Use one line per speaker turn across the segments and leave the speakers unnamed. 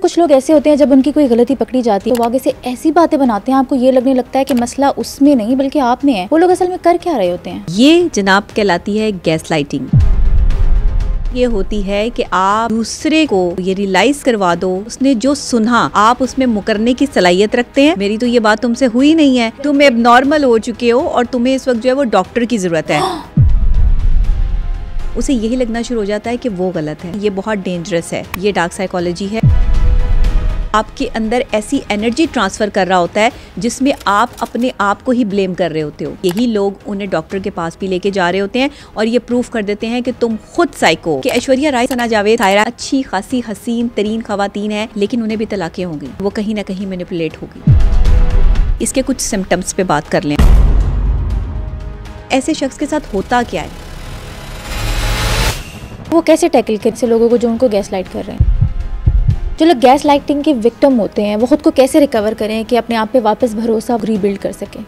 कुछ लोग ऐसे होते हैं जब उनकी कोई गलती पकड़ी जाती है तो वो आगे से ऐसी बातें बनाते हैं आपको ये लगने लगता है कि मसला उसमें नहीं बल्कि आप में है। वो लोग असल में कर क्या रहे होते हैं?
ये जनाब कहलाती है गैस लाइटिंग। ये होती है कि आप दूसरे को ये रियलाइज करवा दो उसने जो सुना आप उसमें मुकरने की सलाहियत रखते हैं। मेरी तो ये बात तुमसे हुई नहीं है, तुम एबनॉर्मल हो चुके हो और तुम्हें इस वक्त जो है वो डॉक्टर की जरूरत है। उसे यही लगना शुरू हो जाता है कि वो गलत है। ये बहुत डेंजरस है, ये डार्क साइकोलॉजी है। आपके अंदर ऐसी एनर्जी ट्रांसफर कर रहा होता है जिसमें आप अपने आप को ही ब्लेम कर रहे होते हो। यही लोग उन्हें डॉक्टर के पास भी लेके जा रहे होते हैं और ये प्रूफ कर देते हैं कि तुम खुद साइको। कि ऐश्वर्या राय, सना जावेद, सायरा अच्छी खासी हसीन तरीन खवातीन है लेकिन उन्हें भी तलाकें होंगी, वो कहीं ना कहीं मैनिपुलेट होगी। इसके कुछ सिम्टम्स पे बात कर लें। ऐसे शख्स के साथ होता क्या है,
वो कैसे टैकल करें ऐसे लोगों को जो उनको गैस लाइट कर रहे हैं? जो लोग गैस लाइटिंग के विक्टिम होते हैं वो खुद को कैसे रिकवर करें कि अपने आप पे वापस भरोसा रीबिल्ड कर सकें?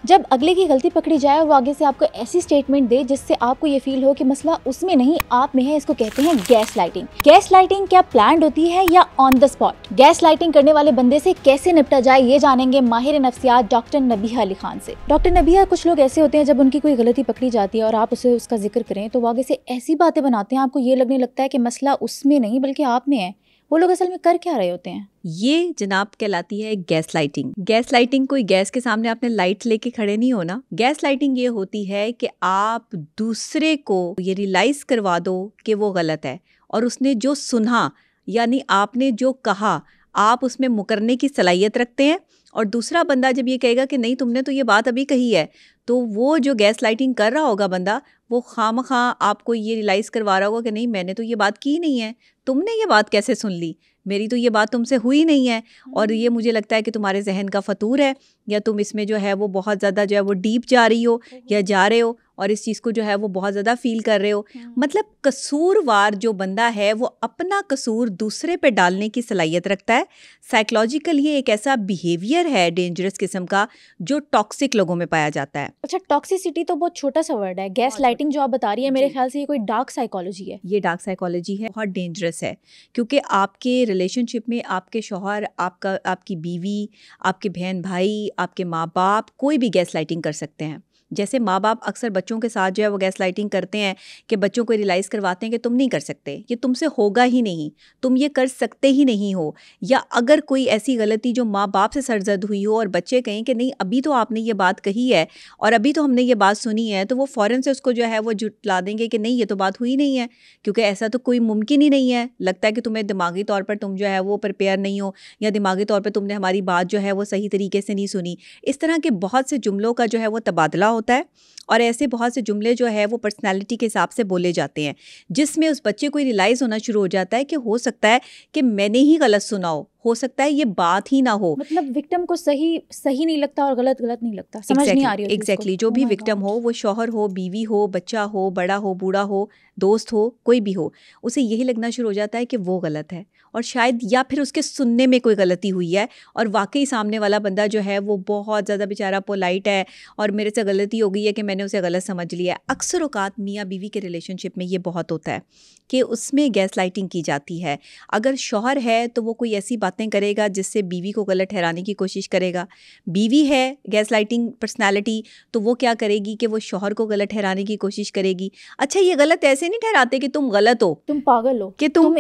जब अगले की गलती पकड़ी जाए और वो आगे से आपको ऐसी स्टेटमेंट दे जिससे आपको ये फील हो कि मसला उसमें नहीं आप में है, इसको कहते हैं गैस लाइटिंग। गैस लाइटिंग क्या प्लान्ड होती है या on the spot? Gas lighting करने वाले बंदे से कैसे निपटा जाए ये जानेंगे माहिर नफ्सियात डॉक्टर नबीहा अली खान से। डॉक्टर नबीहा, कुछ लोग ऐसे होते हैं जब उनकी कोई गलती पकड़ी जाती है और आप उसे उसका जिक्र करें तो वो आगे से ऐसी बातें बनाते हैं आपको ये लगने लगता है कि मसला उसमें नहीं बल्कि आप में है। वो लोग असल में कर क्या रहे होते हैं?
ये जनाब कहलाती है गैस लाइटिंग। गैस लाइटिंग कोई गैस के सामने आपने लाइट लेके खड़े नहीं होना। गैस लाइटिंग ये होती है कि आप दूसरे को ये रियलाइज करवा दो कि वो गलत है और उसने जो सुना यानी आपने जो कहा आप उसमें मुकरने की सलाहियत रखते हैं और दूसरा बंदा जब ये कहेगा कि नहीं तुमने तो ये बात अभी कही है तो वो जो गैस लाइटिंग कर रहा होगा बंदा वो खामखा आपको ये रियलाइज़ करवा रहा होगा कि नहीं मैंने तो ये बात की नहीं है, तुमने ये बात कैसे सुन ली, मेरी तो ये बात तुमसे हुई नहीं है और ये मुझे लगता है कि तुम्हारे जहन का फतूर है या तुम इसमें जो है वो बहुत ज़्यादा जो है वो डीप जा रही हो या जा रहे हो और इस चीज़ को जो है वो बहुत ज़्यादा फील कर रहे हो। मतलब कसूरवार जो बंदा है वो अपना कसूर दूसरे पे डालने की सलाहियत रखता है। साइकोलॉजिकल ये एक ऐसा बिहेवियर है डेंजरस किस्म का जो टॉक्सिक लोगों में पाया जाता है।
अच्छा, टॉक्सिसिटी तो बहुत छोटा सा वर्ड है। गैस लाइटिंग जो आप बता रही है मेरे ख्याल से ये कोई डार्क साइकोलॉजी है।
ये डार्क साइकोलॉजी है, बहुत डेंजरस है क्योंकि आपके रिलेशनशिप में आपके शौहर, आपकी बीवी, आपके बहन भाई, आपके माँ बाप कोई भी गैस लाइटिंग कर सकते हैं। जैसे माँ बाप अक्सर बच्चों के साथ जो है वो गैस लाइटिंग करते हैं कि बच्चों को रियलाइज़ करवाते हैं कि तुम नहीं कर सकते, ये तुमसे होगा ही नहीं, तुम ये कर सकते ही नहीं हो। या अगर कोई ऐसी गलती जो माँ बाप से सरजद हुई हो और बच्चे कहें कि नहीं अभी तो आपने ये बात कही है और अभी तो हमने ये बात सुनी है, तो वो फ़ौरन से उसको जो है वो जुटला देंगे कि नहीं ये तो बात हुई नहीं है क्योंकि ऐसा तो कोई मुमकिन ही नहीं है। लगता है कि तुम्हें दिमागी तौर पर तुम जो है वो प्रिपेयर नहीं हो या दिमागी तौर पर तुमने हमारी बात जो है वो सही तरीके से नहीं सुनी। इस तरह के बहुत से जुमलों का जो है वो तबादला होता है और ऐसे बहुत से जुमले जो है वो पर्सनालिटी के हिसाब से बोले जाते हैं जिसमें उस बच्चे को रियलाइज़ होना शुरू हो जाता है कि हो सकता है कि मैंने ही गलत सुना हो सकता है ये बात ही ना हो।
मतलब विक्टिम को सही नहीं लगता और गलत नहीं लगता, समझ नहीं आ रही होती
एग्जैक्टली जो भी विक्टिम हो, वो शौहर हो, बीवी हो, बच्चा हो, बड़ा हो, बूढ़ा हो, दोस्त हो, कोई भी हो, उसे यही लगना शुरू हो जाता है कि वो गलत है और शायद या फिर उसके सुनने में कोई गलती हुई है और वाकई सामने वाला बंदा जो है वो बहुत ज़्यादा बेचारा पोलाइट है और मेरे से गलती हो गई है कि मैंने उसे गलत समझ लिया है। अक्सर औकात मियाँ बीवी के रिलेशनशिप में ये बहुत होता है कि उसमें गैस लाइटिंग की जाती है। अगर शौहर है तो वो कोई ऐसी बातें करेगा जिससे बीवी को गलत ठहराने की कोशिश करेगा। बीवी है गैस लाइटिंग पर्सनैलिटी तो वो क्या करेगी कि वो शौहर को गलत ठहराने की कोशिश करेगी। अच्छा, ये गलत ऐसे नहीं ठहराते कि तुम गलत हो,
तुम पागल हो,
कि तुम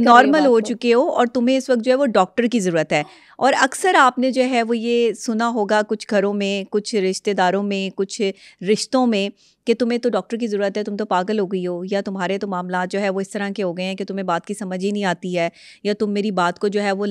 नॉर्मल हो चुके हो और तुम्हें इस वक्त जो है वो डॉक्टर की ज़रूरत है। और अक्सर आपने जो है वो ये सुना होगा कुछ घरों में, कुछ रिश्तेदारों में, कुछ रिश्तों में कि तुम्हें तो डॉक्टर की ज़रूरत है, तुम तो पागल हो गई हो या तुम्हारे तो मामला जो है वो इस तरह के हो गए हैं कि तुम्हें बात की समझ ही नहीं आती है या तुम मेरी बात को जो है वो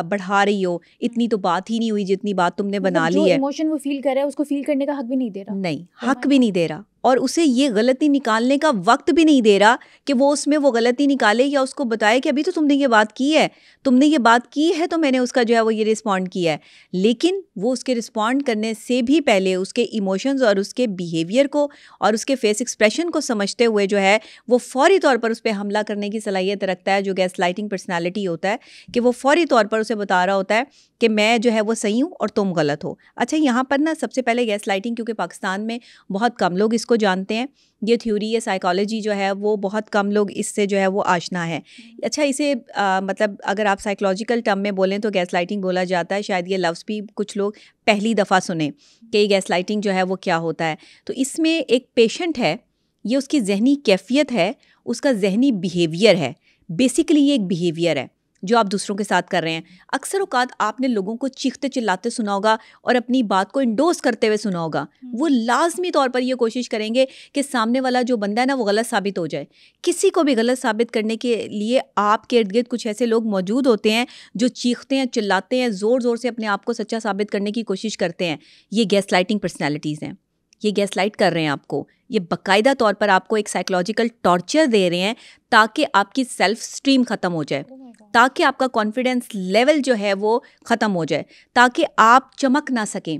बढ़ा रही हो, इतनी तो बात ही नहीं हुई जितनी बात तुमने बना ली है।
इमोशन वो फील कर रहा है उसको फील करने का हक भी नहीं दे रहा।
नहीं, हक भी नहीं दे रहा और उसे ये गलती निकालने का वक्त भी नहीं दे रहा कि वो उसमें वो गलती निकाले या उसको बताए कि अभी तो तुमने ये बात की है, तुमने ये बात की है तो मैंने उसका जो है वो ये रिस्पॉन्ड किया है। लेकिन वो उसके रिस्पॉन्ड करने से भी पहले उसके इमोशंस और उसके बिहेवियर को और उसके फेस एक्सप्रेशन को समझते हुए जो है वो फौरी तौर पर उस पर हमला करने की सलाहियत रखता है। जो गैस लाइटिंग पर्सनैलिटी होता है कि वो फौरी तौर पर उसे बता रहा होता है कि मैं जो है वो सही हूँ और तुम गलत हो। अच्छा, यहाँ पर ना सबसे पहले गैस लाइटिंग, क्योंकि पाकिस्तान में बहुत कम लोग इसको को जानते हैं, ये थ्योरी, ये साइकोलॉजी जो है वो बहुत कम लोग इससे जो है वो आशना है। अच्छा, इसे मतलब अगर आप साइकोलॉजिकल टर्म में बोलें तो गैसलाइटिंग बोला जाता है। शायद ये लफ्ज़ भी कुछ लोग पहली दफ़ा सुने कि गैसलाइटिंग जो है वो क्या होता है। तो इसमें एक पेशेंट है, ये उसकी जहनी कैफियत है, उसका जहनी बिहेवियर है। बेसिकली ये एक बिहेवियर है जो आप दूसरों के साथ कर रहे हैं। अक्सर औकात आपने लोगों को चीखते चिल्लाते सुना होगा और अपनी बात को इंडोर्स करते हुए सुना होगा। वो लाजमी तौर पर ये कोशिश करेंगे कि सामने वाला जो बंदा है ना वो गलत साबित हो जाए। किसी को भी गलत साबित करने के लिए आपके इर्द गिर्द कुछ ऐसे लोग मौजूद होते हैं जो चीखते हैं, चिल्लाते हैं, ज़ोर ज़ोर से अपने आप को सच्चा साबित करने की कोशिश करते हैं। ये गैसलाइटिंग पर्सनैलिटीज़ हैं। ये गैसलाइट कर रहे हैं आपको, ये बाकायदा तौर पर आपको एक साइकोलॉजिकल टॉर्चर दे रहे हैं ताकि आपकी सेल्फ स्टीम ख़त्म हो जाए, ताकि आपका कॉन्फिडेंस लेवल जो है वो ख़त्म हो जाए, ताकि आप चमक ना सकें,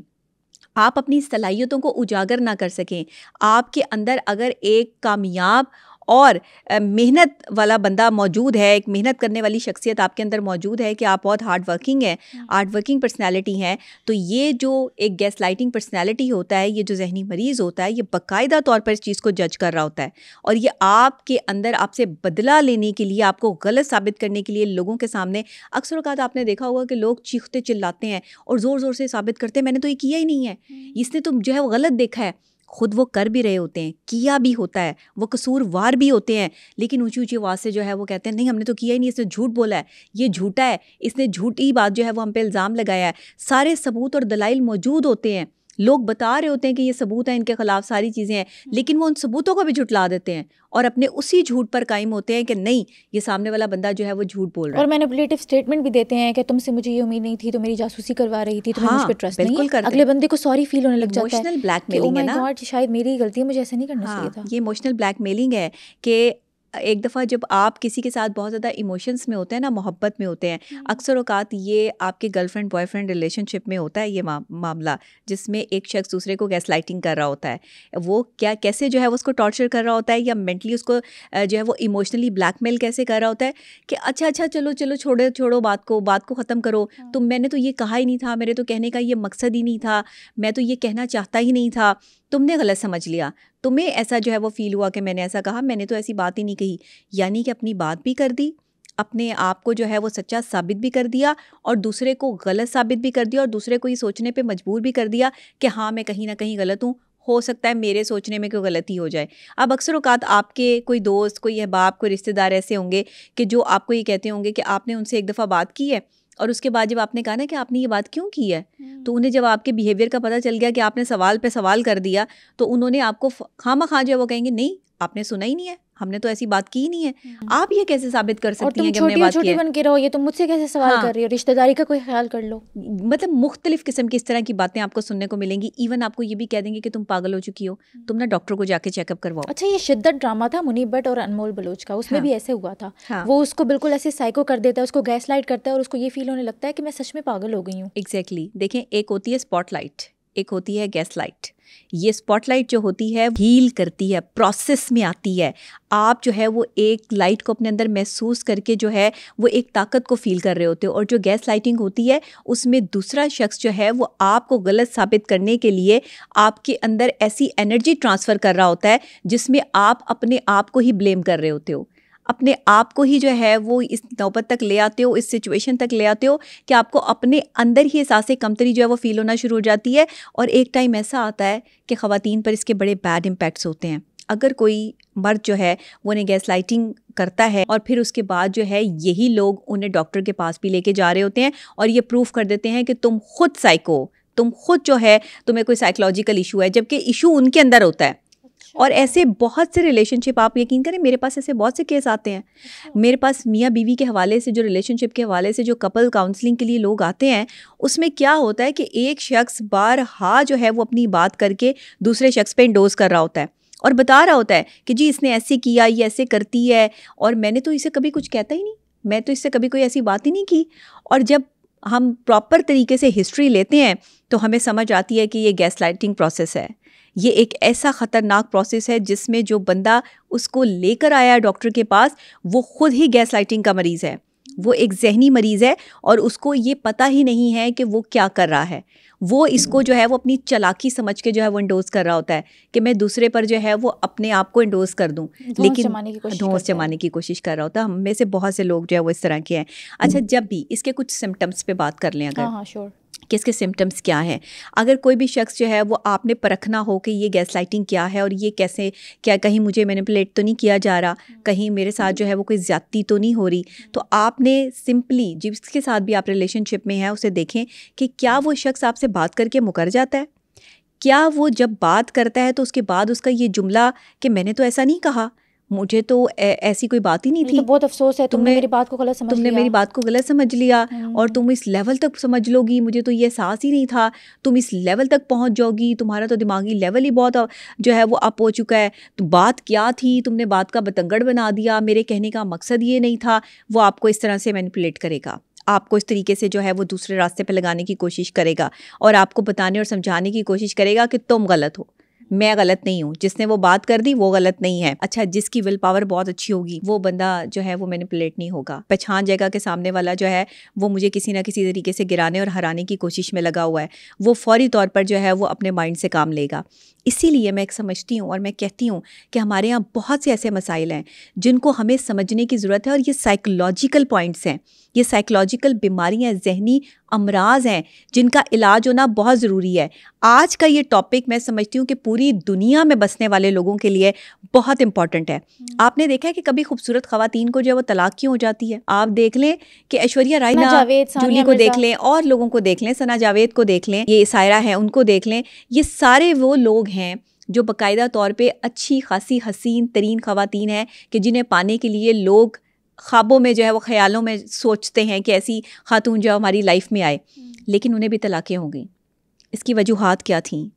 आप अपनी सलाहियतों को उजागर ना कर सकें। आपके अंदर अगर एक कामयाब और मेहनत वाला बंदा मौजूद है, एक मेहनत करने वाली शख्सियत आपके अंदर मौजूद है कि आप बहुत हार्ड वर्किंग है, हार्ड वर्किंग पर्सनैलिटी हैं, तो ये जो एक गैसलाइटिंग पर्सनैलिटी होता है, ये जो जहनी मरीज़ होता है, ये बाकायदा तौर पर इस चीज़ को जज कर रहा होता है और ये आपके अंदर आपसे बदला लेने के लिए, आपको गलत साबित करने के लिए लोगों के सामने अक्सर औक़ात आपने देखा होगा कि लोग चीखते चिल्लाते हैं और ज़ोर ज़ोर से साबित करते हैं मैंने तो ये किया ही नहीं है, इसने तो जो है वो गलत देखा है। खुद वो कर भी रहे होते हैं, किया भी होता है, वो कसूरवार भी होते हैं, लेकिन ऊंची ऊंची आवाज़ से जो है वो कहते हैं नहीं हमने तो किया ही नहीं, इसने झूठ बोला है, ये झूठा है, इसने झूठी बात जो है वो हम पे इल्ज़ाम लगाया है। सारे सबूत और दलाइल मौजूद होते हैं, लोग बता रहे होते हैं कि ये सबूत है, इनके खिलाफ सारी चीज़ें हैं, लेकिन वो उन सबूतों को भी झुटला देते हैं और अपने उसी झूठ पर कायम होते हैं कि नहीं ये सामने वाला बंदा जो है वो झूठ बोल रहा है।
और मैनिपुलेटिव स्टेटमेंट भी देते हैं कि तुमसे मुझे ये उम्मीद नहीं थी, तो मेरी जासूसी करवा रही थी, तुम्हें मुझ पे ट्रस्ट नहीं है। अगले बंदे को सॉरी फील होने लग जाता है,
इमोशनल ब्लैकमेलिंग है ना,
शायद मेरी गलती है, मुझे ऐसा नहीं करना चाहिए था।
ये इमोशनल ब्लैकमेलिंग है कि एक दफ़ा जब आप किसी के साथ बहुत ज़्यादा इमोशंस में होते हैं ना, मोहब्बत में होते हैं, अक्सर औकात ये आपके गर्लफ्रेंड बॉयफ्रेंड रिलेशनशिप में होता है ये मामला, जिसमें एक शख्स दूसरे को गैसलाइटिंग कर रहा होता है। वो क्या कैसे जो है वो उसको टॉर्चर कर रहा होता है या मेंटली उसको जो है वो इमोशनली ब्लैकमेल कैसे कर रहा होता है कि अच्छा चलो छोड़ो बात को ख़त्म करो, तो मैंने तो ये कहा ही नहीं था, मेरे तो कहने का ये मकसद ही नहीं था, मैं तो ये कहना चाहता ही नहीं था, तुमने गलत समझ लिया, तुम्हें ऐसा जो है वो फील हुआ कि मैंने ऐसा कहा, मैंने तो ऐसी बात ही नहीं कही। यानी कि अपनी बात भी कर दी, अपने आप को जो है वो सच्चा साबित भी कर दिया और दूसरे को गलत साबित भी कर दिया और दूसरे को ये सोचने पे मजबूर भी कर दिया कि हाँ मैं कहीं ना कहीं गलत हूँ, हो सकता है मेरे सोचने में कोई गलती हो जाए। अब अक्सर औकात आपके कोई दोस्त, कोई अहबाब, कोई रिश्तेदार ऐसे होंगे कि जो आपको ये कहते होंगे कि आपने उनसे एक दफ़ा बात की है और उसके बाद जब आपने कहा ना कि आपने ये बात क्यों की है, तो उन्हें जब आपके बिहेवियर का पता चल गया कि आपने सवाल पे सवाल कर दिया, तो उन्होंने आपको खामा जो है वो कहेंगे नहीं आपने सुना ही नहीं है, हमने तो ऐसी बात की ही नहीं है। आप ये कैसे साबित कर सकती हैं कि हमने बात की है?
बन के रहो, ये तुम मुझसे कैसे सवाल कर रही हो, रिश्तेदारी का कोई ख्याल कर लो।
मतलब मुख्तलिफ किस्म की इस तरह की बातें आपको सुनने को मिलेंगी। इवन आपको ये भी कह देंगे कि तुम पागल हो चुकी हो, तुम ना डॉक्टर को जाके चेकअप करवाओ।
अच्छा, ये शिद्दत ड्रामा था मुनीब भट्ट और अनमोल बलोच का, उसमें भी ऐसे हुआ था। वो उसको बिल्कुल ऐसे साइको कर देता है, उसको गैसलाइट करता है और उसको ये फील होने लगता है कि मैं सच में पागल हो गई हूँ।
एग्जैक्टली। देखें, एक होती है स्पॉटलाइट, एक होती है गैसलाइट। ये स्पॉटलाइट जो होती है हील करती है, प्रोसेस में आती है। आप जो है वो एक लाइट को अपने अंदर महसूस करके जो है वो एक ताकत को फील कर रहे होते हो। और जो गैस लाइटिंग होती है उसमें दूसरा शख्स जो है वो आपको गलत साबित करने के लिए आपके अंदर ऐसी एनर्जी ट्रांसफ़र कर रहा होता है जिसमें आप अपने आप को ही ब्लेम कर रहे होते हो, अपने आप को ही जो है वो इस नौबत तक ले आते हो, इस सिचुएशन तक ले आते हो कि आपको अपने अंदर ही एहसास कमतरी जो है वो फील होना शुरू हो जाती है। और एक टाइम ऐसा आता है कि ख़वातीन पर इसके बड़े बैड इम्पैक्ट्स होते हैं। अगर कोई मर्द जो है वो उन्हें गैसलाइटिंग करता है और फिर उसके बाद जो है यही लोग उन्हें डॉक्टर के पास भी लेके जा रहे होते हैं और ये प्रूफ कर देते हैं कि तुम खुद साइको, तुम खुद जो है तुम्हें कोई साइकोलॉजिकल इशू है, जबकि इशू उनके अंदर होता है। और ऐसे बहुत से रिलेशनशिप, आप यकीन करें मेरे पास ऐसे बहुत से केस आते हैं। मेरे पास मियाँ बीवी के हवाले से, जो रिलेशनशिप के हवाले से जो कपल काउंसलिंग के लिए लोग आते हैं, उसमें क्या होता है कि एक शख्स बारहा जो है वो अपनी बात करके दूसरे शख्स पे इंडोज कर रहा होता है और बता रहा होता है कि जी इसने ऐसे किया, ये ऐसे करती है और मैंने तो इसे कभी कुछ कहता ही नहीं, मैं तो इससे कभी कोई ऐसी बात ही नहीं की। और जब हम प्रॉपर तरीके से हिस्ट्री लेते हैं तो हमें समझ आती है कि ये गैसलाइटिंग प्रोसेस है। ये एक ऐसा ख़तरनाक प्रोसेस है जिसमें जो बंदा उसको लेकर आया डॉक्टर के पास वो खुद ही गैसलाइटिंग का मरीज़ है वो एक जहनी मरीज़ है और उसको ये पता ही नहीं है कि वो क्या कर रहा है। वो इसको जो है वो अपनी चालाकी समझ के जो है वो इंडोज कर रहा होता है कि मैं दूसरे पर जो है वो अपने आप को इंडोज कर दूं, लेकिन धौंस जमाने की कोशिश कर रहा होता है। हम में से बहुत से लोग जो है वो इस तरह के हैं। अच्छा, जब भी इसके कुछ सिम्टम्स पे बात कर लें, अगर
हाँ श्योर
कि इसके सिम्टम्स क्या हैं। अगर कोई भी शख्स जो है वो आपने परखना हो कि ये गैसलाइटिंग क्या है और ये कैसे, क्या कहीं मुझे मैनिपुलेट तो नहीं किया जा रहा, कहीं मेरे साथ जो है वो कोई ज़्यादती तो नहीं हो रही, तो आपने सिंपली जिसके साथ भी आप रिलेशनशिप में हैं उसे देखें कि क्या वो शख्स आपसे बात करके मुकर जाता है। क्या वो जब बात करता है तो उसके बाद उसका ये जुमला कि मैंने तो ऐसा नहीं कहा, मुझे तो ऐसी कोई बात ही नहीं थी,
तो बहुत अफसोस है, तुमने मेरी बात को गलत समझ लिया,
तुमने मेरी बात को गलत समझ लिया और तुम इस लेवल तक समझ लोगी, मुझे तो ये एहसास ही नहीं था, तुम इस लेवल तक पहुंच जाओगी, तुम्हारा तो दिमागी लेवल ही बहुत जो है वो अप हो चुका है, तो बात क्या थी, तुमने बात का बतंगड़ बना दिया, मेरे कहने का मकसद ये नहीं था। वो आपको इस तरह से मैनिपुलेट करेगा, आपको इस तरीके से जो है वो दूसरे रास्ते पे लगाने की कोशिश करेगा और आपको बताने और समझाने की कोशिश करेगा कि तुम गलत हो, मैं गलत नहीं हूँ, जिसने वो बात कर दी वो गलत नहीं है। अच्छा, जिसकी विल पावर बहुत अच्छी होगी वो बंदा जो है वो मैनिपुलेट नहीं होगा, पहचान जाएगा कि सामने वाला जो है वो मुझे किसी ना किसी तरीके से गिराने और हराने की कोशिश में लगा हुआ है। वो फौरी तौर पर जो है वो अपने माइंड से काम लेगा। इसीलिए मैं समझती हूँ और मैं कहती हूँ कि हमारे यहाँ बहुत से ऐसे मसाइल हैं जिनको हमें समझने की ज़रूरत है और ये साइकोलॉजिकल पॉइंट्स हैं, ये साइकोलॉजिकल बीमारियाँ, जहनी अमराज हैं जिनका इलाज होना बहुत ज़रूरी है। आज का ये टॉपिक मैं समझती हूँ कि पूरी दुनिया में बसने वाले लोगों के लिए बहुत इंपॉर्टेंट है। आपने देखा है कि कभी खूबसूरत ख़वातीन को जो है वो तलाक क्यों हो जाती है? आप देख लें कि ऐश्वर्या राय, जूली को देख लें और लोगों को देख लें, सना जावेद को देख लें, ये सायरा है उनको देख लें, ये सारे वो लोग हैं जो बाकायदा तौर पे अच्छी खासी हसीन तरीन ख़वातीन हैं कि जिन्हें पाने के लिए लोग ख्वाबों में जो है वो ख्यालों में सोचते हैं कि ऐसी खातून जो हमारी लाइफ में आए, लेकिन उन्हें भी तलाक़ें हो गई। इसकी वजूहात क्या थी?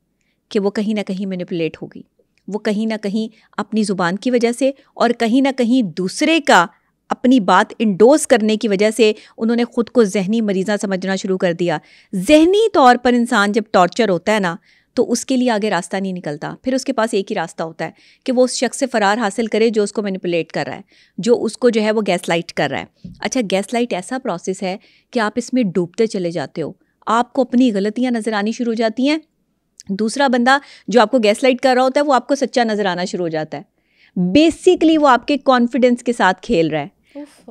कि वो कहीं ना कहीं मैनिपुलेट हो गई, वो कहीं ना कहीं अपनी ज़ुबान की वजह से और कहीं ना कहीं दूसरे का अपनी बात इंडोर्स करने की वजह से उन्होंने ख़ुद को जहनी मरीज़ा समझना शुरू कर दिया। जहनी तौर पर इंसान जब टॉर्चर होता है ना तो उसके लिए आगे रास्ता नहीं निकलता, फिर उसके पास एक ही रास्ता होता है कि वो उस शख्स से फ़रार हासिल करे जो उसको मैनिपुलेट कर रहा है, जो उसको जो है वो गैसलाइट कर रहा है। अच्छा, गैसलाइट ऐसा प्रोसेस है कि आप इसमें डूबते चले जाते हो, आपको अपनी गलतियाँ नज़र आनी शुरू हो जाती हैं, दूसरा बंदा जो आपको गैसलाइट कर रहा होता है वो आपको सच्चा नज़र आना शुरू हो जाता है। बेसिकली वो आपके कॉन्फिडेंस के साथ खेल रहा है,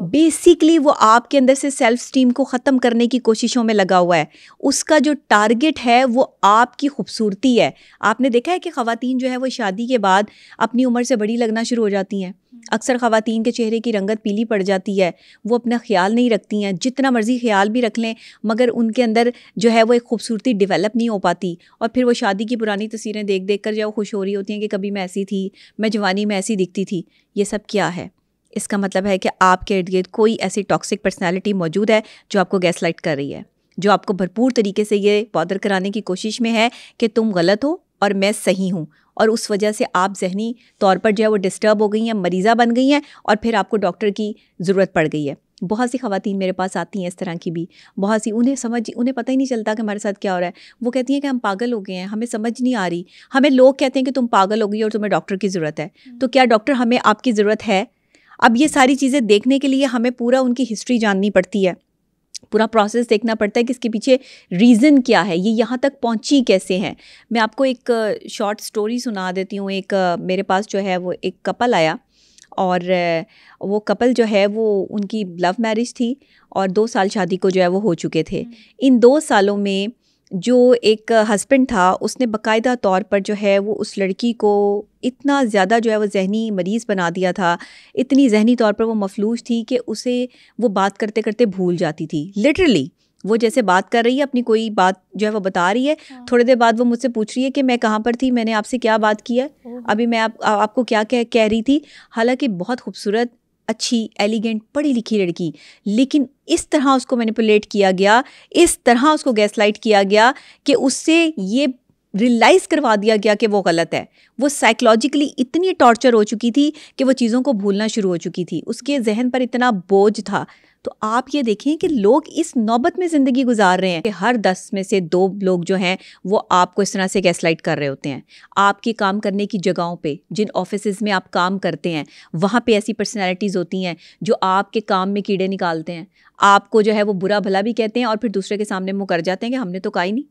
बेसिकली वो आपके अंदर से सेल्फ स्टीम को ख़त्म करने की कोशिशों में लगा हुआ है। उसका जो टारगेट है वो आपकी खूबसूरती है। आपने देखा है कि ख़वातीन जो है वो शादी के बाद अपनी उम्र से बड़ी लगना शुरू हो जाती हैं। अक्सर ख़वातीन के चेहरे की रंगत पीली पड़ जाती है, वो अपना ख्याल नहीं रखती हैं, जितना मर्ज़ी ख्याल भी रख लें मगर उनके अंदर जो है वो एक खूबसूरती डेवलप नहीं हो पाती और फिर वो शादी की पुरानी तस्वीरें देख देख कर जो खुश हो रही होती हैं कि कभी मैं ऐसी थी, मैं जवानी में ऐसी दिखती थी। ये सब क्या है? इसका मतलब है कि आपके इर्द गिर्द कोई ऐसी टॉक्सिक पर्सनैलिटी मौजूद है जो आपको गैसलाइट कर रही है, जो आपको भरपूर तरीके से ये बॉदर कराने की कोशिश में है कि तुम गलत हो और मैं सही हूँ, और उस वजह से आप जहनी तौर पर जो है वो डिस्टर्ब हो गई हैं, मरीज़ा बन गई हैं और फिर आपको डॉक्टर की ज़रूरत पड़ गई है। बहुत सी ख़वातीन मेरे पास आती हैं इस तरह की भी, बहुत सी, उन्हें पता ही नहीं चलता कि हमारे साथ क्या हो रहा है। वो कहती हैं कि हम पागल हो गए हैं, हमें समझ नहीं आ रही, हमें लोग कहते हैं कि तुम पागल हो गई और तुम्हें डॉक्टर की ज़रूरत है। तो क्या डॉक्टर हमें आपकी ज़रूरत है? अब ये सारी चीज़ें देखने के लिए हमें पूरा उनकी हिस्ट्री जाननी पड़ती है, पूरा प्रोसेस देखना पड़ता है कि इसके पीछे रीज़न क्या है, ये यहाँ तक पहुँची कैसे हैं। मैं आपको एक शॉर्ट स्टोरी सुना देती हूँ। एक मेरे पास जो है वो एक कपल आया और वो कपल जो है वो उनकी लव मैरिज थी और 2 साल शादी को जो है वो हो चुके थे। इन 2 सालों में जो एक हस्बैंड था उसने बाकायदा तौर पर जो है वो उस लड़की को इतना ज़्यादा जो है वो जहनी मरीज़ बना दिया था, इतनी जहनी तौर पर वो मफलूज थी कि उसे वो बात करते करते भूल जाती थी। लिटरली वो जैसे बात कर रही है, अपनी कोई बात जो है वो बता रही है, थोड़ी देर बाद वो मुझसे पूछ रही है कि मैं कहाँ पर थी, मैंने आपसे क्या बात की है, अभी मैं आपको क्या कह रही थी। हालांकि बहुत खूबसूरत, अच्छी, एलिगेंट, पढ़ी लिखी लड़की, लेकिन इस तरह उसको मैनिपुलेट किया गया, इस तरह उसको गैसलाइट किया गया कि उससे ये रियलाइज़ करवा दिया गया कि वो गलत है। वो साइकोलॉजिकली इतनी टॉर्चर हो चुकी थी कि वो चीज़ों को भूलना शुरू हो चुकी थी, उसके जहन पर इतना बोझ था। तो तो आप ये देखें कि लोग इस नौबत में ज़िंदगी गुजार रहे हैं कि हर 10 में से 2 लोग जो हैं वो आपको इस तरह से गैसलाइट कर रहे होते हैं। आपकी काम करने की जगहों पे, जिन ऑफिसेज़ में आप काम करते हैं, वहाँ पे ऐसी पर्सनैलिटीज़ होती हैं जो आपके काम में कीड़े निकालते हैं, आपको जो है वो बुरा भला भी कहते हैं और फिर दूसरे के सामने मुँह कर जाते हैं कि हमने तो कहा ही नहीं,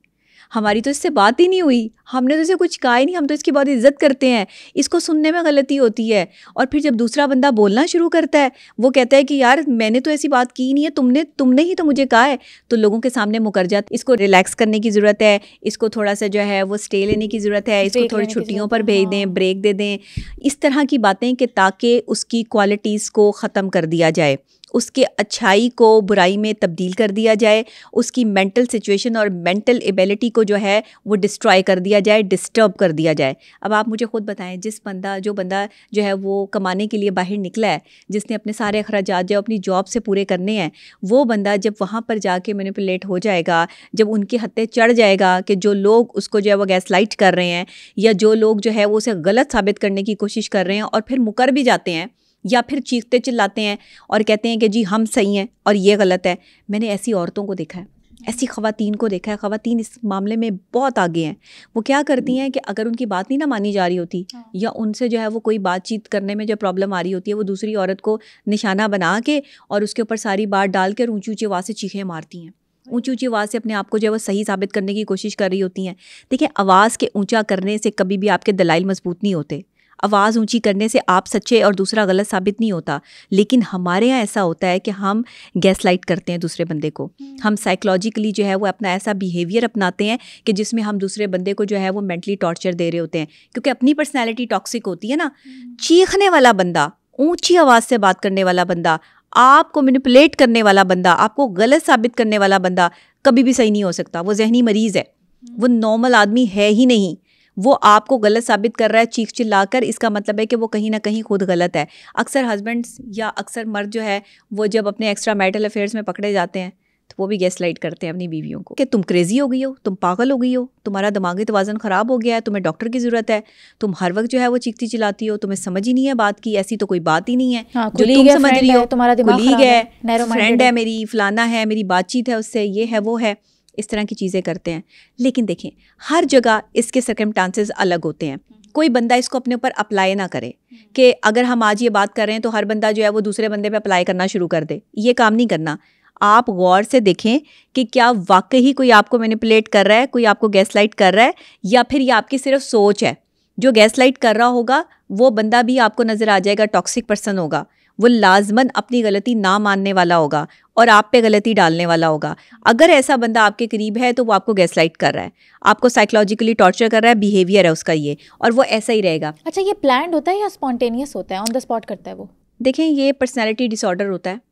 हमारी तो इससे बात ही नहीं हुई, हमने तो इसे कुछ कहा ही नहीं, हम तो इसकी बहुत इज्जत करते हैं, इसको सुनने में गलती होती है। और फिर जब दूसरा बंदा बोलना शुरू करता है, वो कहता है कि यार मैंने तो ऐसी बात की नहीं है, तुमने ही तो मुझे कहा है, तो लोगों के सामने मुकर जाते। इसको रिलैक्स करने की ज़रूरत है, इसको थोड़ा सा जो है वो स्टे लेने की ज़रूरत है, इसको थोड़ी छुट्टियों पर भेज दें, ब्रेक दे दें, इस तरह की बातें कि ताकि उसकी क्वालिटीज़ को ख़त्म कर दिया जाए, उसके अच्छाई को बुराई में तब्दील कर दिया जाए, उसकी मेंटल सिचुएशन और मेंटल एबिलिटी को जो है वो डिस्ट्रॉय कर दिया जाए, डिस्टर्ब कर दिया जाए। अब आप मुझे ख़ुद बताएं, जो बंदा जो है वो कमाने के लिए बाहर निकला है, जिसने अपने सारे अखराजात जो अपनी जॉब से पूरे करने हैं, वो बंदा जब वहाँ पर जाके मैनिपुलेट हो जाएगा, जब उनके हत्थे चढ़ जाएगा कि जो लोग उसको जो है वो गैसलाइट कर रहे हैं या जो लोग जो है वो उसे गलत साबित करने की कोशिश कर रहे हैं और फिर मुकर भी जाते हैं या फिर चीखते चिल्लाते हैं और कहते हैं कि जी हम सही हैं और ये गलत है। मैंने ऐसी औरतों को देखा है, ऐसी ख़वातीन को देखा है। ख़वातीन इस मामले में बहुत आगे हैं। वो क्या करती हैं कि अगर उनकी बात नहीं ना मानी जा रही होती या उनसे जो है वो कोई बातचीत करने में जो प्रॉब्लम आ रही होती है, वो दूसरी औरत को निशाना बना के और उसके ऊपर सारी बात डाल कर ऊँची ऊँची आवाज़ से चीखें मारती हैं, ऊँची ऊँची आवाज़ से अपने आप को जो है वो सही साबित करने की कोशिश कर रही होती हैं। देखिए, आवाज़ के ऊँचा करने से कभी भी आपके दलाइल मजबूत नहीं होते। आवाज़ ऊंची करने से आप सच्चे और दूसरा गलत साबित नहीं होता। लेकिन हमारे यहाँ ऐसा होता है कि हम गैसलाइट करते हैं दूसरे बंदे को। हम साइकोलॉजिकली जो है वो अपना ऐसा बिहेवियर अपनाते हैं कि जिसमें हम दूसरे बंदे को जो है वो मेंटली टॉर्चर दे रहे होते हैं, क्योंकि अपनी पर्सनैलिटी टॉक्सिक होती है ना। चीखने वाला बंदा, ऊँची आवाज़ से बात करने वाला बंदा, आपको मैनिपुलेट करने वाला बंदा, आपको गलत साबित करने वाला बंदा कभी भी सही नहीं हो सकता। वो जहनी मरीज़ है, वो नॉर्मल आदमी है ही नहीं। वो आपको गलत साबित कर रहा है चीख चिल्लाकर, इसका मतलब है कि वो कहीं ना कहीं खुद गलत है। अक्सर हस्बैंड्स या अक्सर मर्द जो है वो जब अपने एक्स्ट्रा मैरिटल अफेयर्स में पकड़े जाते हैं तो वो भी गैसलाइट करते हैं अपनी बीवियों को कि तुम क्रेजी हो गई हो, तुम पागल हो गई हो, तुम्हारा दिमागी तवाज़ुन ख़राब हो गया है, तुम्हें डॉक्टर की ज़रूरत है, तुम हर वक्त जो है वो चीखती चिल्लाती हो, तुम्हें समझ ही नहीं है बात की, ऐसी तो कोई बात ही नहीं है।
हाँ,
जो तुम समझ रही हो,
तुम्हारा दिमाग
कुलीग है,
फ्रेंड
है मेरी, फलाना है, मेरी बातचीत है उससे, ये है वो है, इस तरह की चीज़ें करते हैं। लेकिन देखें, हर जगह इसके सर्कमस्टांसेस अलग होते हैं। कोई बंदा इसको अपने ऊपर अप्लाई ना करे कि अगर हम आज ये बात कर रहे हैं तो हर बंदा जो है वो दूसरे बंदे पे अप्लाई करना शुरू कर दे। ये काम नहीं करना। आप गौर से देखें कि क्या वाकई ही कोई आपको मैनिपुलेट कर रहा है, कोई आपको गैसलाइट कर रहा है, या फिर ये आपकी सिर्फ सोच है। जो गैसलाइट कर रहा होगा वो बंदा भी आपको नज़र आ जाएगा, टॉक्सिक पर्सन होगा। वो लाजमन अपनी गलती ना मानने वाला होगा और आप पे गलती डालने वाला होगा। अगर ऐसा बंदा आपके करीब है तो वो आपको गैसलाइट कर रहा है, आपको साइकोलॉजिकली टॉर्चर कर रहा है, बिहेवियर है उसका ये, और वो ऐसा ही रहेगा।
अच्छा, ये प्लान्ड होता है या स्पॉन्टेनियस होता है, ऑन द स्पॉट करता है वो?
देखें, ये पर्सनैलिटी डिसऑर्डर होता है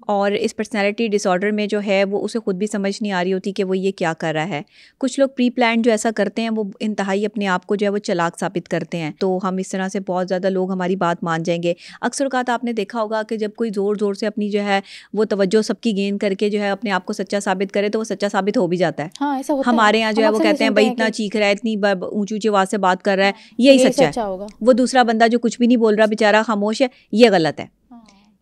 और इस पर्सनैलिटी डिसऑर्डर में जो है वो उसे खुद भी समझ नहीं आ रही होती कि वो ये क्या कर रहा है। कुछ लोग प्री प्लान जो ऐसा करते हैं वो इंतहाई अपने आप को जो है वो चालाक साबित करते हैं, तो हम इस तरह से बहुत ज़्यादा लोग हमारी बात मान जाएंगे। अक्सर औक़ात आपने देखा होगा कि जब कोई ज़ोर ज़ोर से अपनी जो है वो तवज्जो सबकी गेन करके जो है अपने आप को सच्चा साबित करे तो वो सच्चा साबित हो भी जाता है।
हाँ, ऐसा होता
हमारे यहाँ जो है वो कहते हैं भाई इतना चीख रहा है, इतनी ऊँची ऊँची आवाज़ से बात कर रहा है, यही सच्चा है। वो दूसरा बंदा जो कुछ भी नहीं बोल रहा, बेचारा खामोश है, ये गलत है।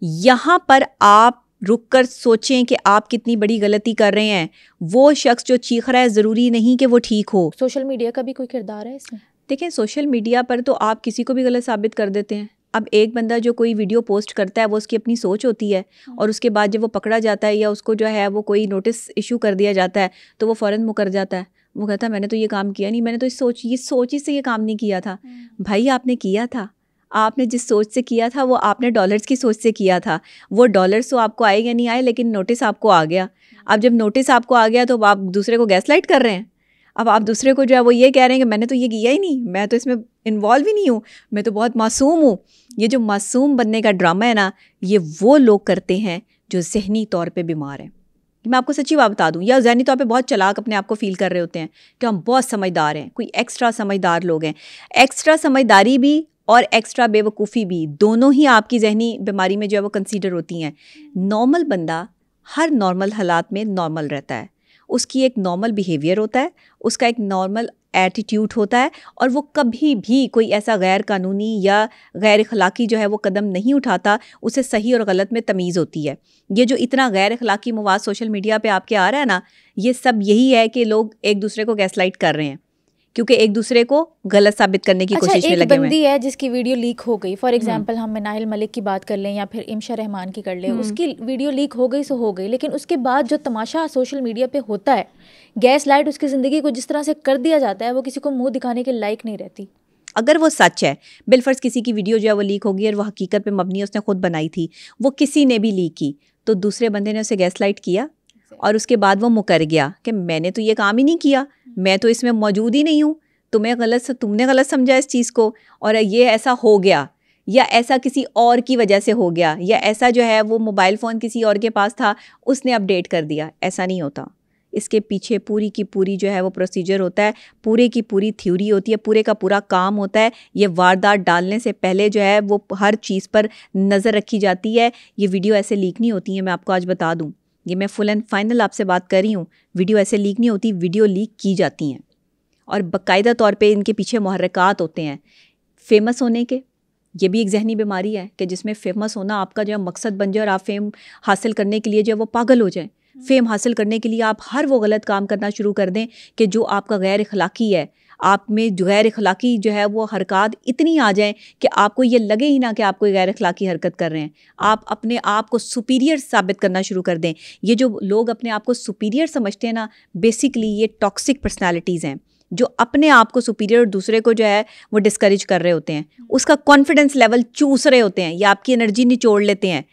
यहाँ पर आप रुक कर सोचें कि आप कितनी बड़ी गलती कर रहे हैं। वो शख्स जो चीख रहा है ज़रूरी नहीं कि वो ठीक हो।
सोशल मीडिया का भी कोई किरदार है इसमें?
देखें, सोशल मीडिया पर तो आप किसी को भी गलत साबित कर देते हैं। अब एक बंदा जो कोई वीडियो पोस्ट करता है वो उसकी अपनी सोच होती है, और उसके बाद जब वो पकड़ा जाता है या उसको जो है वो कोई नोटिस इशू कर दिया जाता है तो वो फ़ौरन मुकर जाता है। वो कहता है मैंने तो ये काम किया नहीं, मैंने तो इस सोच ही से ये काम नहीं किया था। भाई, आपने किया था, आपने जिस सोच से किया था वो आपने डॉलर्स की सोच से किया था। वो डॉलर्स तो आपको आए या नहीं आए, लेकिन नोटिस आपको आ गया। अब जब नोटिस आपको आ गया तो आप दूसरे को गैसलाइट कर रहे हैं। अब आप दूसरे को जो है वो ये कह रहे हैं कि मैंने तो ये किया ही नहीं, मैं तो इसमें इन्वॉल्व ही नहीं हूँ, मैं तो बहुत मासूम हूँ। ये जो मासूम बनने का ड्रामा है ना, ये वो लोग करते हैं जो ज़हनी तौर पे बीमार हैं। मैं आपको सच्ची बात बता दूं, या ज़हनी तौर पे बहुत चालाक अपने आप को फील कर रहे होते हैं कि हम बहुत समझदार हैं, कोई एक्स्ट्रा समझदार लोग हैं। एक्स्ट्रा समझदारी भी और एक्स्ट्रा बेवकूफ़ी भी, दोनों ही आपकी ज़हनी बीमारी में जो है वो कंसीडर होती हैं। नॉर्मल बंदा हर नॉर्मल हालात में नॉर्मल रहता है, उसकी एक नॉर्मल बिहेवियर होता है, उसका एक नॉर्मल एटीट्यूड होता है, और वो कभी भी कोई ऐसा गैर कानूनी या गैर अखलाकी जो है वो कदम नहीं उठाता। उसे सही और गलत में तमीज़ होती है। ये जो इतना गैर अखलाकी मवाद सोशल मीडिया पे आपके आ रहा है ना, ये सब यही है कि लोग एक दूसरे को गैसलाइट कर रहे हैं, क्योंकि एक दूसरे को गलत साबित करने की कोशिश में लगे हुए हैं।
बंदी है जिसकी वीडियो लीक हो गई, फॉर एग्जांपल हम नाहिल मलिक की बात कर लें या फिर इमशा रहमान की कर लें, उसकी वीडियो लीक हो गई सो हो गई, लेकिन उसके बाद जो तमाशा सोशल मीडिया पे होता है, गैस लाइट उसकी ज़िंदगी को जिस तरह से कर दिया जाता है, वो किसी को मुंह दिखाने के लायक नहीं रहती।
अगर वो सच है, बिलफर्ज किसी की वीडियो जो है वो लीक होगी और वो हकीकत पे मबनी है, उसने खुद बनाई थी, वो किसी ने भी लीक की, तो दूसरे बंदे ने उसे गैस लाइट किया और उसके बाद वो मुकर गया कि मैंने तो ये काम ही नहीं किया, मैं तो इसमें मौजूद ही नहीं हूँ, तुमने गलत समझा इस चीज़ को, और ये ऐसा हो गया, या ऐसा किसी और की वजह से हो गया, या ऐसा जो है वो मोबाइल फ़ोन किसी और के पास था, उसने अपडेट कर दिया। ऐसा नहीं होता। इसके पीछे पूरी की पूरी जो है वो प्रोसीजर होता है, पूरे की पूरी थ्योरी होती है, पूरे का पूरा काम होता है। ये वारदात डालने से पहले जो है वो हर चीज़ पर नज़र रखी जाती है। ये वीडियो ऐसे लीक नहीं होती है, मैं आपको आज बता दूँ, ये मैं फुल एंड फाइनल आपसे बात कर रही हूँ। वीडियो ऐसे लीक नहीं होती, वीडियो लीक की जाती हैं और बाकायदा तौर पे इनके पीछे मुहर्रिकात होते हैं फेमस होने के। ये भी एक जहनी बीमारी है कि जिसमें फेमस होना आपका जो मकसद बन जाए और आप फेम हासिल करने के लिए जो है वो पागल हो जाए। फेम हासिल करने के लिए आप हर वो गलत काम करना शुरू कर दें कि जो आपका गैर अखलाकी है, आप में जो गैर अखलाकी जो है वो हरकत इतनी आ जाएं कि आपको ये लगे ही ना कि आप कोई गैर अखलाकी हरकत कर रहे हैं। आप अपने आप को सुपीरियर साबित करना शुरू कर दें। ये जो लोग अपने आप को सुपीरियर समझते हैं ना, बेसिकली ये टॉक्सिक पर्सनैलिटीज़ हैं जो अपने आप को सुपीरियर और दूसरे को जो है वो डिस्करेज कर रहे होते हैं, उसका कॉन्फिडेंस लेवल चूस रहे होते हैं या आपकी एनर्जी निचोड़ लेते हैं।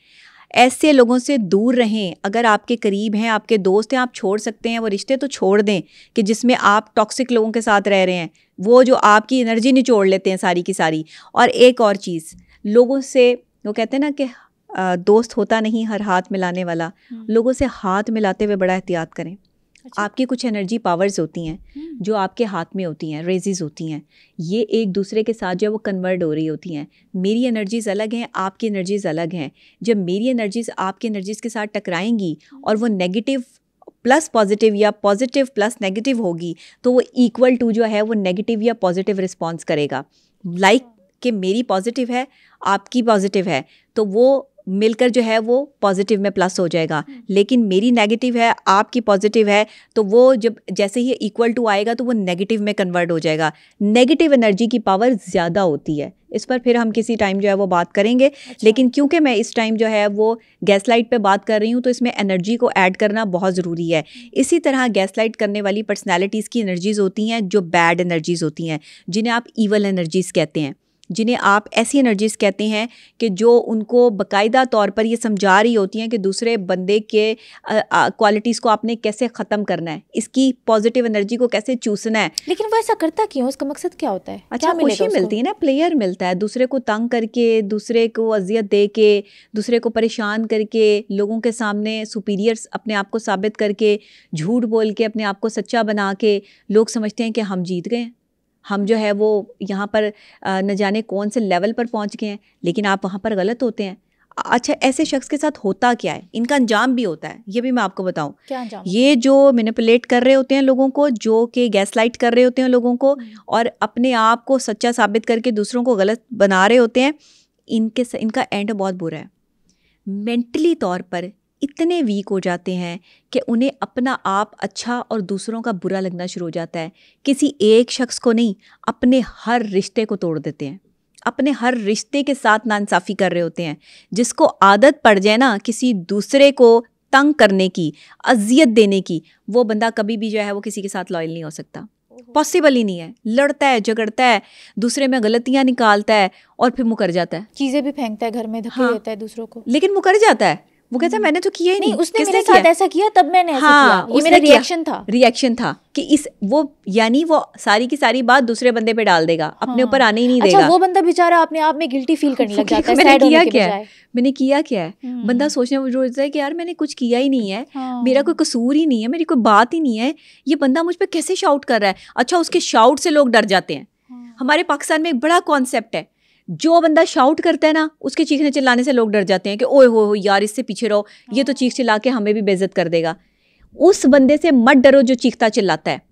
ऐसे लोगों से दूर रहें। अगर आपके करीब हैं, आपके दोस्त हैं, आप छोड़ सकते हैं वो रिश्ते, तो छोड़ दें कि जिसमें आप टॉक्सिक लोगों के साथ रह रहे हैं, वो जो आपकी एनर्जी निचोड़ लेते हैं सारी की सारी। और एक और चीज़, लोगों से, वो कहते हैं ना कि दोस्त होता नहीं हर हाथ मिलाने वाला, लोगों से हाथ मिलाते हुए बड़ा एहतियात करें। अच्छा। आपकी कुछ एनर्जी पावर्स होती हैं जो आपके हाथ में होती हैं, रेजेस होती हैं, ये एक दूसरे के साथ जो है वो कन्वर्ट हो रही होती हैं। मेरी एनर्जीज़ अलग हैं, आपकी एनर्जीज़ अलग हैं। जब मेरी एनर्जीज़ आपकी एनर्जीज़ के साथ टकराएंगी और वो नेगेटिव प्लस पॉजिटिव या पॉजिटिव प्लस नेगेटिव होगी, तो वो इक्वल टू जो है वो नेगेटिव या पॉजिटिव रिस्पॉन्स करेगा। लाइक कि मेरी पॉजिटिव है, आपकी पॉजिटिव है, तो वो मिलकर जो है वो पॉजिटिव में प्लस हो जाएगा। लेकिन मेरी नेगेटिव है, आपकी पॉजिटिव है, तो वो जब जैसे ही इक्वल टू आएगा तो वो नेगेटिव में कन्वर्ट हो जाएगा। नेगेटिव एनर्जी की पावर ज़्यादा होती है। इस पर फिर हम किसी टाइम जो है वो बात करेंगे। अच्छा। लेकिन क्योंकि मैं इस टाइम जो है वो गैसलाइट पे बात कर रही हूँ, तो इसमें एनर्जी को ऐड करना बहुत ज़रूरी है। इसी तरह गैसलाइट करने वाली पर्सनैलिटीज़ की एनर्जीज़ होती हैं जो बैड एनर्जीज़ होती हैं, जिन्हें आप ईवल एनर्जीज़ कहते हैं, जिन्हें आप ऐसी एनर्जीज़ कहते हैं कि जो उनको बाकायदा तौर पर ये समझा रही होती हैं कि दूसरे बंदे के क्वालिटीज़ को आपने कैसे ख़त्म करना है, इसकी पॉजिटिव एनर्जी को कैसे चूसना है।
लेकिन वो ऐसा करता क्यों? उसका मकसद क्या होता है?
अच्छा, खुशी मिलती है ना, प्लेयर मिलता है। दूसरे को तंग करके, दूसरे को अजियत दे के, दूसरे को परेशान करके, लोगों के सामने सुपीरियर्स अपने आप को साबित करके, झूठ बोल के अपने आप को सच्चा बना के लोग समझते हैं कि हम जीत गए, हम जो है वो यहाँ पर न जाने कौन से लेवल पर पहुँच गए हैं। लेकिन आप वहाँ पर गलत होते हैं। अच्छा, ऐसे शख्स के साथ होता क्या है, इनका अंजाम भी होता है, ये भी मैं आपको बताऊं।
क्या अंजाम? ये
जो मैनिपुलेट कर रहे होते हैं लोगों को, जो कि गैसलाइट कर रहे होते हैं लोगों को और अपने आप को सच्चा साबित करके दूसरों को गलत बना रहे होते हैं, इनका एंड बहुत बुरा है। मेंटली तौर पर इतने वीक हो जाते हैं कि उन्हें अपना आप अच्छा और दूसरों का बुरा लगना शुरू हो जाता है। किसी एक शख्स को नहीं, अपने हर रिश्ते को तोड़ देते हैं, अपने हर रिश्ते के साथ नाइंसाफ़ी कर रहे होते हैं। जिसको आदत पड़ जाए ना किसी दूसरे को तंग करने की, अजियत देने की, वो बंदा कभी भी जो है वो किसी के साथ लॉयल नहीं हो सकता। पॉसिबल ही नहीं है। लड़ता है, झगड़ता है, दूसरे में गलतियां निकालता है और फिर मुकर जाता है।
चीज़ें भी फेंकता है, घर में धक्के देता है दूसरों को,
लेकिन मुकर जाता है। वो कहता है मैंने तो किया ही नहीं,
उसने मेरे साथ ऐसा किया तब मैंने ऐसा किया, ये मेरा रिएक्शन था कि वो यानी वो सारी की सारी बात दूसरे बंदे पे डाल देगा, अपने ऊपर आने ही नहीं देगा। अच्छा, वो बंदा बेचारा अपने आप में गिल्टी फील करने लग जाता है।
मैंने किया क्या है, बंदा सोचने में जुड़ जाता है कि यार मैंने कुछ किया ही नहीं है, मेरा कोई कसूर ही नहीं है, मेरी कोई बात ही नहीं है, ये बंदा मुझ पर कैसे शाउट कर रहा है। अच्छा, उसके शाउट से लोग डर जाते हैं। हमारे पाकिस्तान में एक बड़ा कॉन्सेप्ट है, जो बंदा शाउट करता है ना, उसके चीखने चिल्लाने से लोग डर जाते हैं कि ओए हो यार, इससे पीछे रहो, ये तो चीख चिल्ला के हमें भी बेइज्जत कर देगा। उस बंदे से मत डरो जो चीखता चिल्लाता है,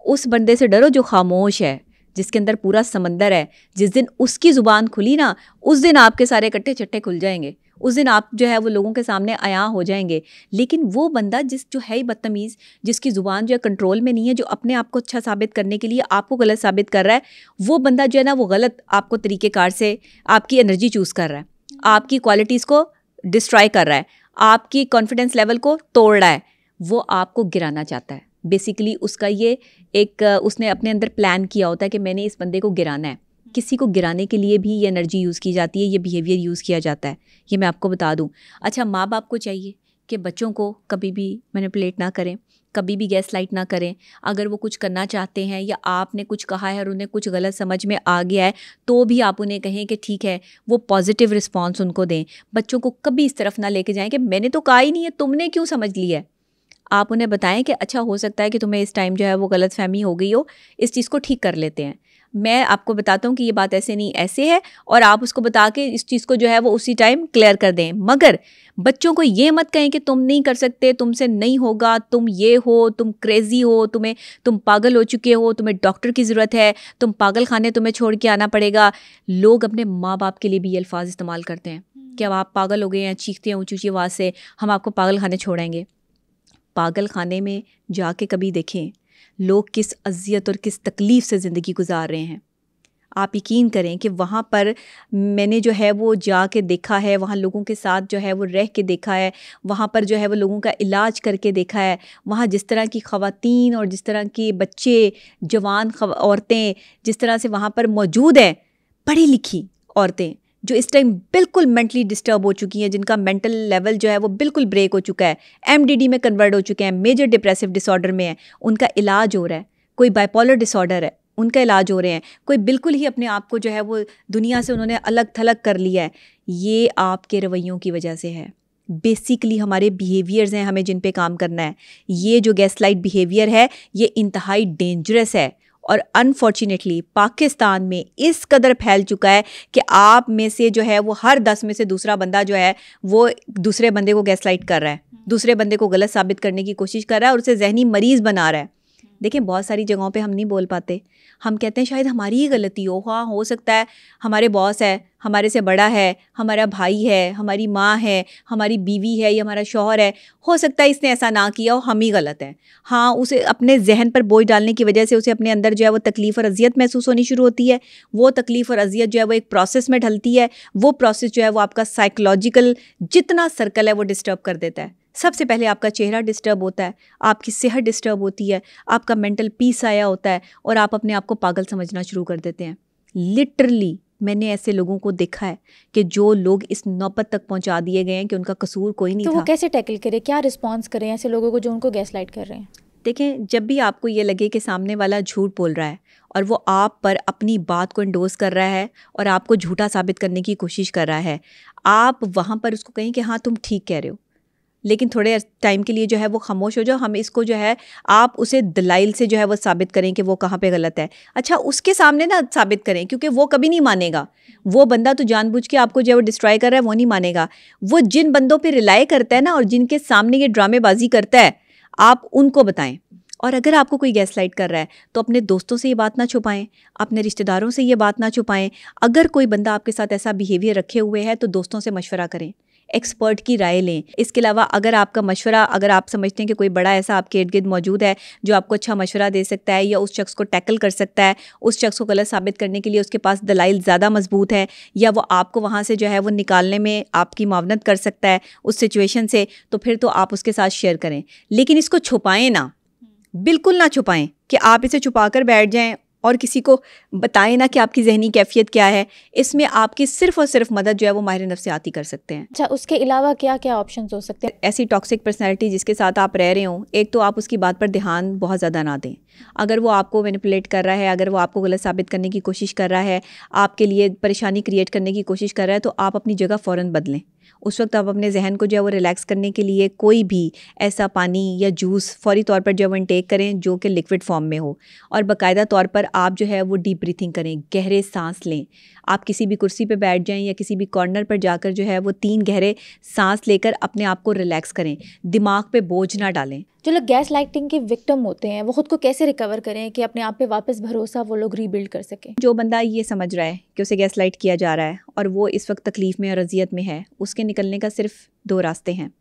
उस बंदे से डरो जो खामोश है, जिसके अंदर पूरा समंदर है। जिस दिन उसकी ज़ुबान खुली ना, उस दिन आपके सारे कट्टे चट्टे खुल जाएंगे, उस दिन आप जो है वो लोगों के सामने आया हो जाएंगे। लेकिन वो बंदा जो है ही बदतमीज़, जिसकी ज़ुबान जो है कंट्रोल में नहीं है, जो अपने आप को अच्छा साबित करने के लिए आपको गलत साबित कर रहा है, वो बंदा जो है ना वो गलत आपको तरीक़ेकार से आपकी एनर्जी चूज़ कर रहा है, आपकी क्वालिटीज़ को डिस्ट्रॉय कर रहा है, आपकी कॉन्फिडेंस लेवल को तोड़ रहा है, वो आपको गिराना चाहता है। बेसिकली उसका ये एक उसने अपने अंदर प्लान किया होता है कि मैंने इस बंदे को गिराना है। किसी को गिराने के लिए भी ये एनर्जी यूज़ की जाती है, ये बिहेवियर यूज़ किया जाता है, ये मैं आपको बता दूं। अच्छा, माँ बाप को चाहिए कि बच्चों को कभी भी मैनिपुलेट ना करें, कभी भी गैस लाइट ना करें। अगर वो कुछ करना चाहते हैं या आपने कुछ कहा है और उन्हें कुछ गलत समझ में आ गया है, तो भी आप उन्हें कहें कि ठीक है, वो पॉजिटिव रिस्पॉन्स उनको दें। बच्चों को कभी इस तरफ ना लेके जाएं कि मैंने तो कहा ही नहीं है, तुमने क्यों समझ लिया है। आप उन्हें बताएं कि अच्छा हो सकता है कि तुम्हें इस टाइम जो है वो गलतफहमी हो गई हो, इस चीज़ को ठीक कर लेते हैं। मैं आपको बताता हूँ कि ये बात ऐसे नहीं ऐसे है, और आप उसको बता के इस चीज़ को जो है वो उसी टाइम क्लियर कर दें। मगर बच्चों को ये मत कहें कि तुम नहीं कर सकते, तुमसे नहीं होगा, तुम ये हो, तुम क्रेज़ी हो, तुम पागल हो चुके हो, तुम्हें डॉक्टर की ज़रूरत है, तुम पागल खाने तुम्हें छोड़ के आना पड़ेगा। लोग अपने माँ बाप के लिए भी ये अल्फाज इस्तेमाल करते हैं कि अब आप पागल हो गए हैं, चीखते हैं ऊँची ऊँची आवाज़ से, हम आपको पागल खाने छोड़ेंगे। पागल खाने में जाके कभी देखें लोग किस अज़ियत और किस तकलीफ़ से ज़िंदगी गुजार रहे हैं। आप यकीन करें कि वहाँ पर मैंने जो है वो जाके देखा है, वहाँ लोगों के साथ जो है वो रह के देखा है, वहाँ पर जो है वो लोगों का इलाज करके देखा है। वहाँ जिस तरह की ख़वातीन और जिस तरह के बच्चे, जवान औरतें जिस तरह से वहाँ पर मौजूद हैं, पढ़ी लिखी औरतें जो इस टाइम बिल्कुल मेंटली डिस्टर्ब हो चुकी हैं, जिनका मेंटल लेवल जो है वो बिल्कुल ब्रेक हो चुका है, MDD में कन्वर्ट हो चुके हैं, मेजर डिप्रेसिव डिसऑर्डर में है, उनका इलाज हो रहा है। कोई बाइपोलर डिसऑर्डर है, उनका इलाज हो रहे हैं। कोई बिल्कुल ही अपने आप को जो है वो दुनिया से उन्होंने अलग थलग कर लिया है। ये आपके रवैयों की वजह से है। बेसिकली हमारे बिहेवियर्स हैं, हमें जिन पे काम करना है। ये जो गैसलाइट बिहेवियर है ये इंतहाई डेंजरस है, और अनफॉर्चुनेटली पाकिस्तान में इस कदर फैल चुका है कि आप में से जो है वो हर 10 में से दूसरा बंदा जो है वो दूसरे बंदे को गैसलाइट कर रहा है, दूसरे बंदे को गलत साबित करने की कोशिश कर रहा है और उसे जहनी मरीज़ बना रहा है। देखिए, बहुत सारी जगहों पे हम नहीं बोल पाते, हम कहते हैं शायद हमारी ही गलती हो। हाँ, हो सकता है हमारे बॉस है, हमारे से बड़ा है, हमारा भाई है, हमारी माँ है, हमारी बीवी है या हमारा शौहर है, हो सकता है इसने ऐसा ना किया हो, हम ही गलत हैं। हाँ, उसे अपने जहन पर बोझ डालने की वजह से उसे अपने अंदर जो है वो तकलीफ़ और अजियत महसूस होनी शुरू होती है। वो तकलीफ़ और अजियत जो है वो एक प्रोसेस में ढलती है। वो प्रोसेस जो है वो आपका साइकोलॉजिकल जितना सर्कल है वो डिस्टर्ब कर देता है। सबसे पहले आपका चेहरा डिस्टर्ब होता है, आपकी सेहत डिस्टर्ब होती है, आपका मेंटल पीस आया होता है और आप अपने आप को पागल समझना शुरू कर देते हैं। लिटरली मैंने ऐसे लोगों को देखा है कि जो लोग इस नौबत तक पहुंचा दिए गए हैं कि उनका कसूर कोई नहीं था।
तो वो कैसे टैकल करें, क्या रिस्पॉन्स करें ऐसे लोगों को जो उनको गैसलाइट कर रहे हैं?
देखें, जब भी आपको ये लगे कि सामने वाला झूठ बोल रहा है और वो आप पर अपनी बात को इंडोर्स कर रहा है और आपको झूठा साबित करने की कोशिश कर रहा है, आप वहाँ पर उसको कहें कि हाँ तुम ठीक कह रहे हो, लेकिन थोड़े टाइम के लिए जो है वो खामोश हो जाओ। हम इसको जो है आप उसे दलाइल से जो है वो साबित करें कि वो कहाँ पे गलत है। अच्छा, उसके सामने ना साबित करें, क्योंकि वो कभी नहीं मानेगा। वो बंदा तो जानबूझ के आपको जो है वो डिस्ट्रॉय कर रहा है, वो नहीं मानेगा। वो जिन बंदों पे रिलाई करता है ना और जिनके सामने ये ड्रामेबाजी करता है, आप उनको बताएं। और अगर आपको कोई गैसलाइट कर रहा है तो अपने दोस्तों से ये बात ना छुपाएं, अपने रिश्तेदारों से ये बात ना छुपाएं। अगर कोई बंदा आपके साथ ऐसा बिहेवियर रखे हुए है तो दोस्तों से मशवरा करें, एक्सपर्ट की राय लें। इसके अलावा अगर आपका मशवरा, अगर आप समझते हैं कि कोई बड़ा ऐसा आपके इर्द गिर्द मौजूद है जो आपको अच्छा मशवरा दे सकता है या उस शख्स को टैकल कर सकता है, उस शख्स को गलत साबित करने के लिए उसके पास दलाइल ज़्यादा मजबूत है या वो आपको वहाँ से जो है वो निकालने में आपकी मावनत कर सकता है उस सिचुएशन से, तो फिर तो आप उसके साथ शेयर करें। लेकिन इसको छुपाएं ना, बिल्कुल ना छुपाएं कि आप इसे छुपा कर बैठ जाएं और किसी को बताएं ना कि आपकी जहनी कैफियत क्या है। इसमें आपकी सिर्फ और सिर्फ मदद जो है वो माहिर नफ्सियाती कर सकते हैं।
अच्छा, उसके अलावा क्या क्या ऑप्शंस हो सकते हैं?
ऐसी टॉक्सिक पर्सनैलिटी जिसके साथ आप रह रहे हो, एक तो आप उसकी बात पर ध्यान बहुत ज़्यादा ना दें। अगर वो आपको मैनिपुलेट कर रहा है, अगर वो आपको गलत साबित करने की कोशिश कर रहा है, आपके लिए परेशानी क्रिएट करने की कोशिश कर रहा है, तो आप अपनी जगह फ़ौरन बदलें। उस वक्त आप अपने जहन को जो है वो रिलैक्स करने के लिए कोई भी ऐसा पानी या जूस फौरी तौर पर जो है वो इंटेक करें जो कि लिक्विड फॉर्म में हो, और बाकायदा तौर पर आप जो है वो डीप ब्रीथिंग करें, गहरे सांस लें। आप किसी भी कुर्सी पे बैठ जाएं या किसी भी कॉर्नर पर जाकर जो है वो 3 गहरे सांस लेकर अपने आप को रिलैक्स करें, दिमाग पे बोझ ना डालें।
जो लोग गैस लाइटिंग के विक्टिम होते हैं वो खुद को कैसे रिकवर करें कि अपने आप पे वापस भरोसा वो लोग रीबिल्ड कर सकें?
जो बंदा ये समझ रहा है कि उसे गैस लाइट किया जा रहा है और वो इस वक्त तकलीफ़ में और अजियत में है, उसके निकलने का सिर्फ 2 रास्ते हैं।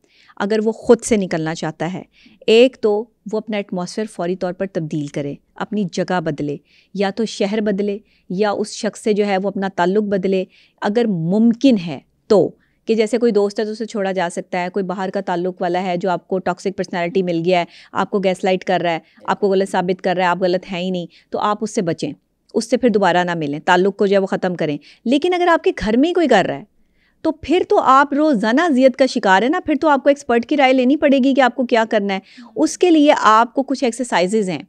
अगर वो ख़ुद से निकलना चाहता है, एक तो वो अपना एटमॉस्फेयर फौरी तौर पर तब्दील करे, अपनी जगह बदले, या तो शहर बदले या उस शख्स से जो है वो अपना ताल्लुक़ बदले। अगर मुमकिन है तो कि जैसे कोई दोस्त है तो उसे छोड़ा जा सकता है, कोई बाहर का ताल्लुक़ वाला है जो आपको टॉक्सिक पर्सनैलिटी मिल गया है, आपको गैस लाइट कर रहा है, आपको गलत साबित कर रहा है, आप गलत हैं ही नहीं, तो आप उससे बचें, उससे फिर दोबारा ना मिलें, ताल्लुक़ को जो है वो ख़त्म करें। लेकिन अगर आपके घर में ही कोई कर रहा है तो फिर तो आप रोज़ाना अज़ियत का शिकार है ना, फिर तो आपको एक्सपर्ट की राय लेनी पड़ेगी कि आपको क्या करना है। उसके लिए आपको कुछ एक्सरसाइजेज़ हैं,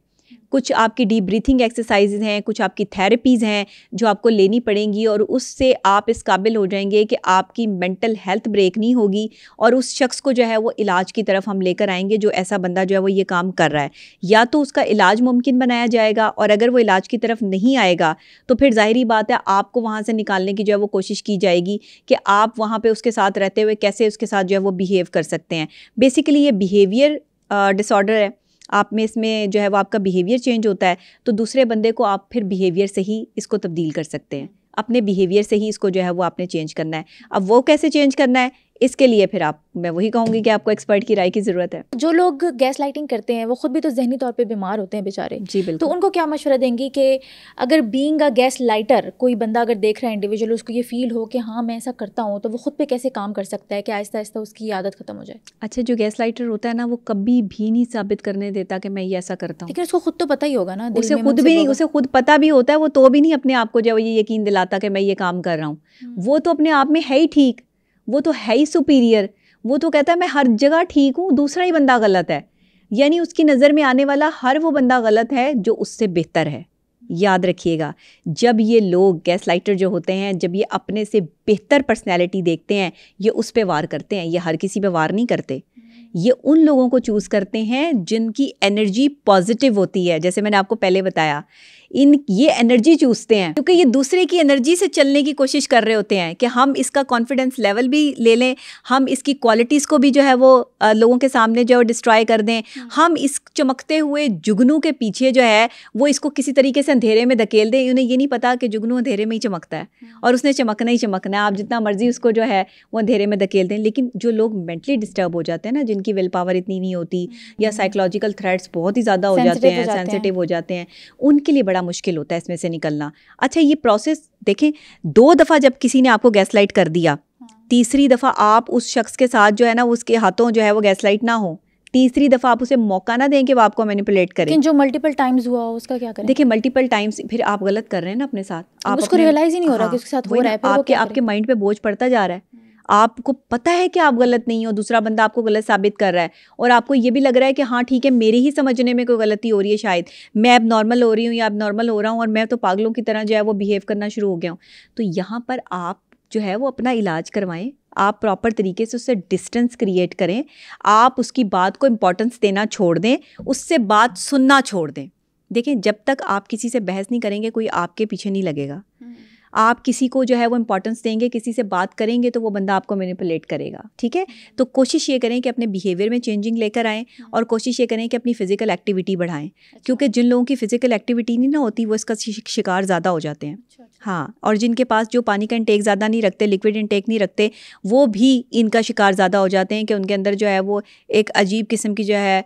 कुछ आपकी डीप ब्रीथिंग एक्सरसाइजेज हैं, कुछ आपकी थेरेपीज़ हैं जो आपको लेनी पड़ेंगी और उससे आप इस काबिल हो जाएंगे कि आपकी मेंटल हेल्थ ब्रेक नहीं होगी और उस शख्स को जो है वो इलाज की तरफ हम लेकर आएंगे जो ऐसा बंदा जो है वो ये काम कर रहा है। या तो उसका इलाज मुमकिन बनाया जाएगा और अगर वो इलाज की तरफ नहीं आएगा तो फिर ज़ाहिरी बात है आपको वहाँ से निकालने की जो है वो कोशिश की जाएगी कि आप वहाँ पर उसके साथ रहते हुए कैसे उसके साथ जो है वो बिहेव कर सकते हैं। बेसिकली ये बिहेवियर डिसऑर्डर है, आप में इसमें जो है वो आपका बिहेवियर चेंज होता है, तो दूसरे बंदे को आप फिर बिहेवियर से ही इसको तब्दील कर सकते हैं, अपने बिहेवियर से ही इसको जो है वो आपने चेंज करना है। अब वो कैसे चेंज करना है, इसके लिए फिर मैं वही कहूँगी कि आपको एक्सपर्ट की राय की ज़रूरत है।
जो लोग गैस लाइटिंग करते हैं वो खुद भी तो जहनी तौर पे बीमार होते हैं बेचारे,
जी बिल्कुल,
तो उनको क्या मशवरा देंगी कि अगर बीइंग अ गैस लाइटर कोई बंदा अगर देख रहा है इंडिविजुअल, उसको ये फील हो कि हाँ मैं ऐसा करता हूँ, तो वो खुद पे कैसे काम कर सकता है कि आहिस्ता आहिस्ता उसकी आदत खत्म हो जाए?
अच्छा, जो गैस लाइटर होता है ना वो कभी भी नहीं साबित करने देता कि मैं ये ऐसा करता हूँ,
लेकिन उसको खुद तो पता ही होगा ना,
उसे खुद भी नहीं, उसे खुद पता भी होता है, वो तो भी नहीं अपने आप को जो ये यकीन दिलाता कि मैं ये काम कर रहा हूँ। वो तो अपने आप में है ही ठीक, वो तो है ही सुपीरियर, वो तो कहता है मैं हर जगह ठीक हूँ, दूसरा ही बंदा गलत है। यानी उसकी नज़र में आने वाला हर वो बंदा गलत है जो उससे बेहतर है। याद रखिएगा, जब ये लोग गैस लाइटर जो होते हैं, जब ये अपने से बेहतर पर्सनैलिटी देखते हैं, ये उस पे वार करते हैं, ये हर किसी पे वार नहीं करते। ये उन लोगों को चूज़ करते हैं जिनकी एनर्जी पॉजिटिव होती है। जैसे मैंने आपको पहले बताया, ये एनर्जी चूसते हैं क्योंकि ये दूसरे की एनर्जी से चलने की कोशिश कर रहे होते हैं कि हम इसका कॉन्फिडेंस लेवल भी ले लें, हम इसकी क्वालिटीज़ को भी जो है वो लोगों के सामने जो है डिस्ट्रॉय कर दें, हम इस चमकते हुए जुगनू के पीछे जो है वो इसको किसी तरीके से अंधेरे में धकेल दें। उन्हें ये नहीं पता कि जुगनू अंधेरे में ही चमकता है और उसने चमकना ही चमकना है, आप जितना मर्जी उसको जो है वो अंधेरे में धकेल दें। लेकिन जो लोग मेंटली डिस्टर्ब हो जाते हैं ना, जिनकी विल पावर इतनी नहीं होती या साइकोलॉजिकल थ्रेट्स बहुत ही ज़्यादा हो जाते हैं, सेंसिटिव हो जाते हैं, उनके लिए बड़ा मुश्किल होता है इसमें से निकलना। अच्छा, ये प्रोसेस देखें, 2 दफ़ा जब किसी ने आपको गैस लाइट कर दिया, तीसरी दफ़ा आप उस शख्स के साथ जो है ना उसके हाथों जो है वो गैस लाइट ना हो, तीसरी दफ़ा आप उसे मौका ना दें कि वो आपको मैनिपुलेट करें।
लेकिन जो मल्टीपल टाइम्स हुआ उसका क्या करें?
देखिए, मल्टीपल टाइम्स फिर आप गलत कर रहे हैं ना अपने साथ, आप
उसको रियलाइज ही नहीं हो रहा कि उसके साथ हो रहा है,
आपके माइंड पे बोझ पड़ता जा रहा है। आपको पता है कि आप गलत नहीं हो, दूसरा बंदा आपको गलत साबित कर रहा है और आपको ये भी लग रहा है कि हाँ ठीक है, मेरे ही समझने में कोई गलती हो रही है, शायद मैं अब नॉर्मल हो रही हूँ या अब नॉर्मल हो रहा हूँ और मैं तो पागलों की तरह जो है वो बिहेव करना शुरू हो गया हूँ। तो यहाँ पर आप जो है वो अपना इलाज करवाएं, आप प्रॉपर तरीके से उससे डिस्टेंस क्रिएट करें, आप उसकी बात को इम्पोर्टेंस देना छोड़ दें, उससे बात सुनना छोड़ दें। देखें, जब तक आप किसी से बहस नहीं करेंगे कोई आपके पीछे नहीं लगेगा। आप किसी को जो है वो इंपॉर्टेंस देंगे, किसी से बात करेंगे तो वो बंदा आपको मैनिपुलेट करेगा। ठीक है, तो कोशिश ये करें कि अपने बिहेवियर में चेंजिंग लेकर आएँ और कोशिश ये करें कि अपनी फ़िज़िकल एक्टिविटी बढ़ाएं, क्योंकि जिन लोगों की फ़िज़िकल एक्टिविटी नहीं ना होती वो इसका शिकार ज़्यादा हो जाते हैं। हाँ, और जिनके पास जो पानी का इंटेक ज़्यादा नहीं रखते, लिक्विड इंटेक नहीं रखते, वो भी इनका शिकार ज़्यादा हो जाते हैं कि उनके अंदर जो है वो एक अजीब किस्म की जो है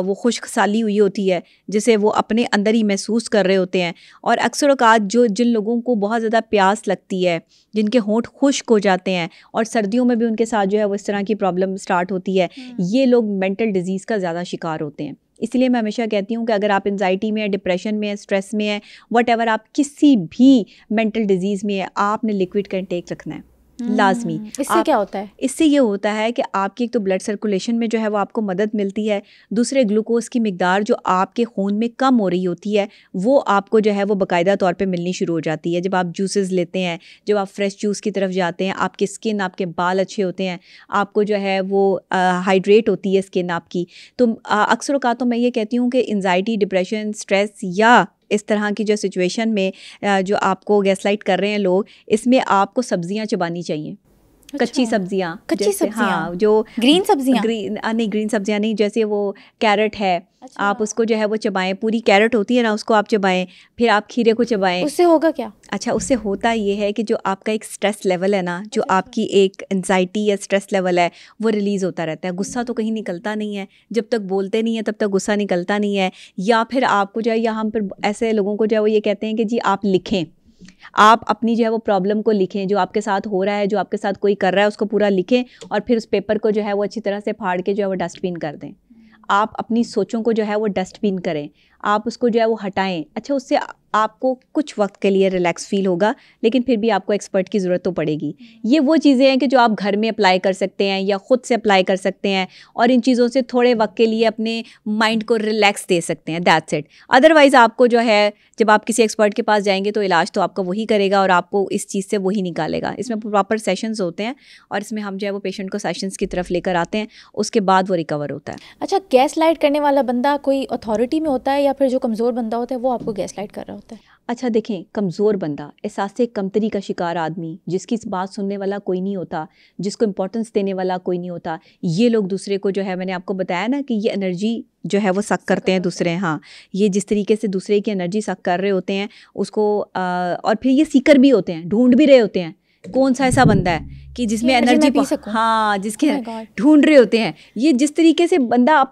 वो खुश्क साली हुई होती है जिसे वो अपने अंदर ही महसूस कर रहे होते हैं। और अक्सर औक़ात जिन लोगों को बहुत ज़्यादा प्यास लगती है, जिनके होंठ खुश्क हो जाते हैं और सर्दियों में भी उनके साथ जो है वो इस तरह की प्रॉब्लम स्टार्ट होती है, ये लोग मेंटल डिजीज़ का ज़्यादा शिकार होते हैं। इसलिए मैं हमेशा कहती हूँ कि अगर आप एंजाइटी में है, डिप्रेशन में है, स्ट्रेस में है, व्हाटएवर, आप किसी भी मेंटल डिजीज़ में है, आपने लिक्विड का इंटेक रखना है लाजमी।
इससे क्या होता है?
इससे ये होता है कि आपकी एक तो ब्लड सर्कुलेशन में जो है वो आपको मदद मिलती है, दूसरे ग्लूकोज की मिकदार जो आपके खून में कम हो रही होती है वो आपको जो है वो बाकायदा तौर पे मिलनी शुरू हो जाती है। जब आप जूसेस लेते हैं, जब आप फ्रेश जूस की तरफ जाते हैं, आपकी स्किन, आपके बाल अच्छे होते हैं, आपको जो है वो हाइड्रेट होती है स्किन आपकी। तो अक्सर औक़ात तो मैं ये कहती हूँ कि एंजाइटी, डिप्रेशन, स्ट्रेस या इस तरह की जो सिचुएशन में जो आपको गैसलाइट कर रहे हैं लोग, इसमें आपको सब्जियां चबानी चाहिए।
अच्छा।
कच्ची सब्जियां,
कच्ची सब्जियां,
हाँ, जो
ग्रीन सब्जियां,
नहीं ग्रीन सब्जियां नहीं, जैसे वो कैरेट है,
अच्छा।
आप उसको जो है वो चबाएं, पूरी कैरेट होती है ना, उसको आप चबाएं, फिर आप खीरे को चबाएं।
उससे होगा क्या?
अच्छा, उससे होता ये है कि जो आपका एक स्ट्रेस लेवल है ना, जो आपकी एक एंजाइटी या स्ट्रेस लेवल है, वो रिलीज़ होता रहता है। गुस्सा तो कहीं निकलता नहीं है, जब तक बोलते नहीं है तब तक गुस्सा निकलता नहीं है। या फिर आपको जो है, या हम फिर ऐसे लोगों को जो है वो ये कहते हैं कि जी आप लिखें, आप अपनी जो है वो प्रॉब्लम को लिखें, जो आपके साथ हो रहा है, जो आपके साथ कोई कर रहा है, उसको पूरा लिखें और फिर उस पेपर को जो है वो अच्छी तरह से फाड़ के जो है वो डस्टबिन कर दें। आप अपनी सोचों को जो है वो डस्टबिन करें, आप उसको जो है वो हटाएं। अच्छा, उससे आपको कुछ वक्त के लिए रिलैक्स फील होगा, लेकिन फिर भी आपको एक्सपर्ट की ज़रूरत तो पड़ेगी। ये वो चीज़ें हैं कि जो आप घर में अप्लाई कर सकते हैं या ख़ुद से अप्लाई कर सकते हैं और इन चीज़ों से थोड़े वक्त के लिए अपने माइंड को रिलैक्स दे सकते हैं, दैट्स इट। अदरवाइज़ आपको जो है, जब आप किसी एक्सपर्ट के पास जाएंगे तो इलाज तो आपका वही करेगा और आपको इस चीज़ से वही निकालेगा। इसमें प्रॉपर सेशंस होते हैं और इसमें हम जो है वो पेशेंट को सेशंस की तरफ लेकर आते हैं, उसके बाद वो रिकवर होता है।
अच्छा, गैस लाइट करने वाला बंदा कोई अथॉरिटी में होता है या फिर जो कमज़ोर बंदा होता है वो आपको गैस लाइट कर रहा होता है?
अच्छा देखें, कमज़ोर बंदा, एहसास कमतरी का शिकार आदमी, जिसकी इस बात सुनने वाला कोई नहीं होता, जिसको इम्पोर्टेंस देने वाला कोई नहीं होता, ये लोग दूसरे को जो है, मैंने आपको बताया ना कि ये एनर्जी जो है वो सक करते हैं दूसरे। हाँ, ये जिस तरीके से दूसरे की एनर्जी सक कर रहे होते हैं उसको, और फिर ये सीकर भी होते हैं, ढूंढ भी रहे होते हैं कौन सा ऐसा बंदा है कि जिसमें एनर्जी, हाँ, जिसके ढूंढ रहे होते हैं। ये जिस तरीके से बंदा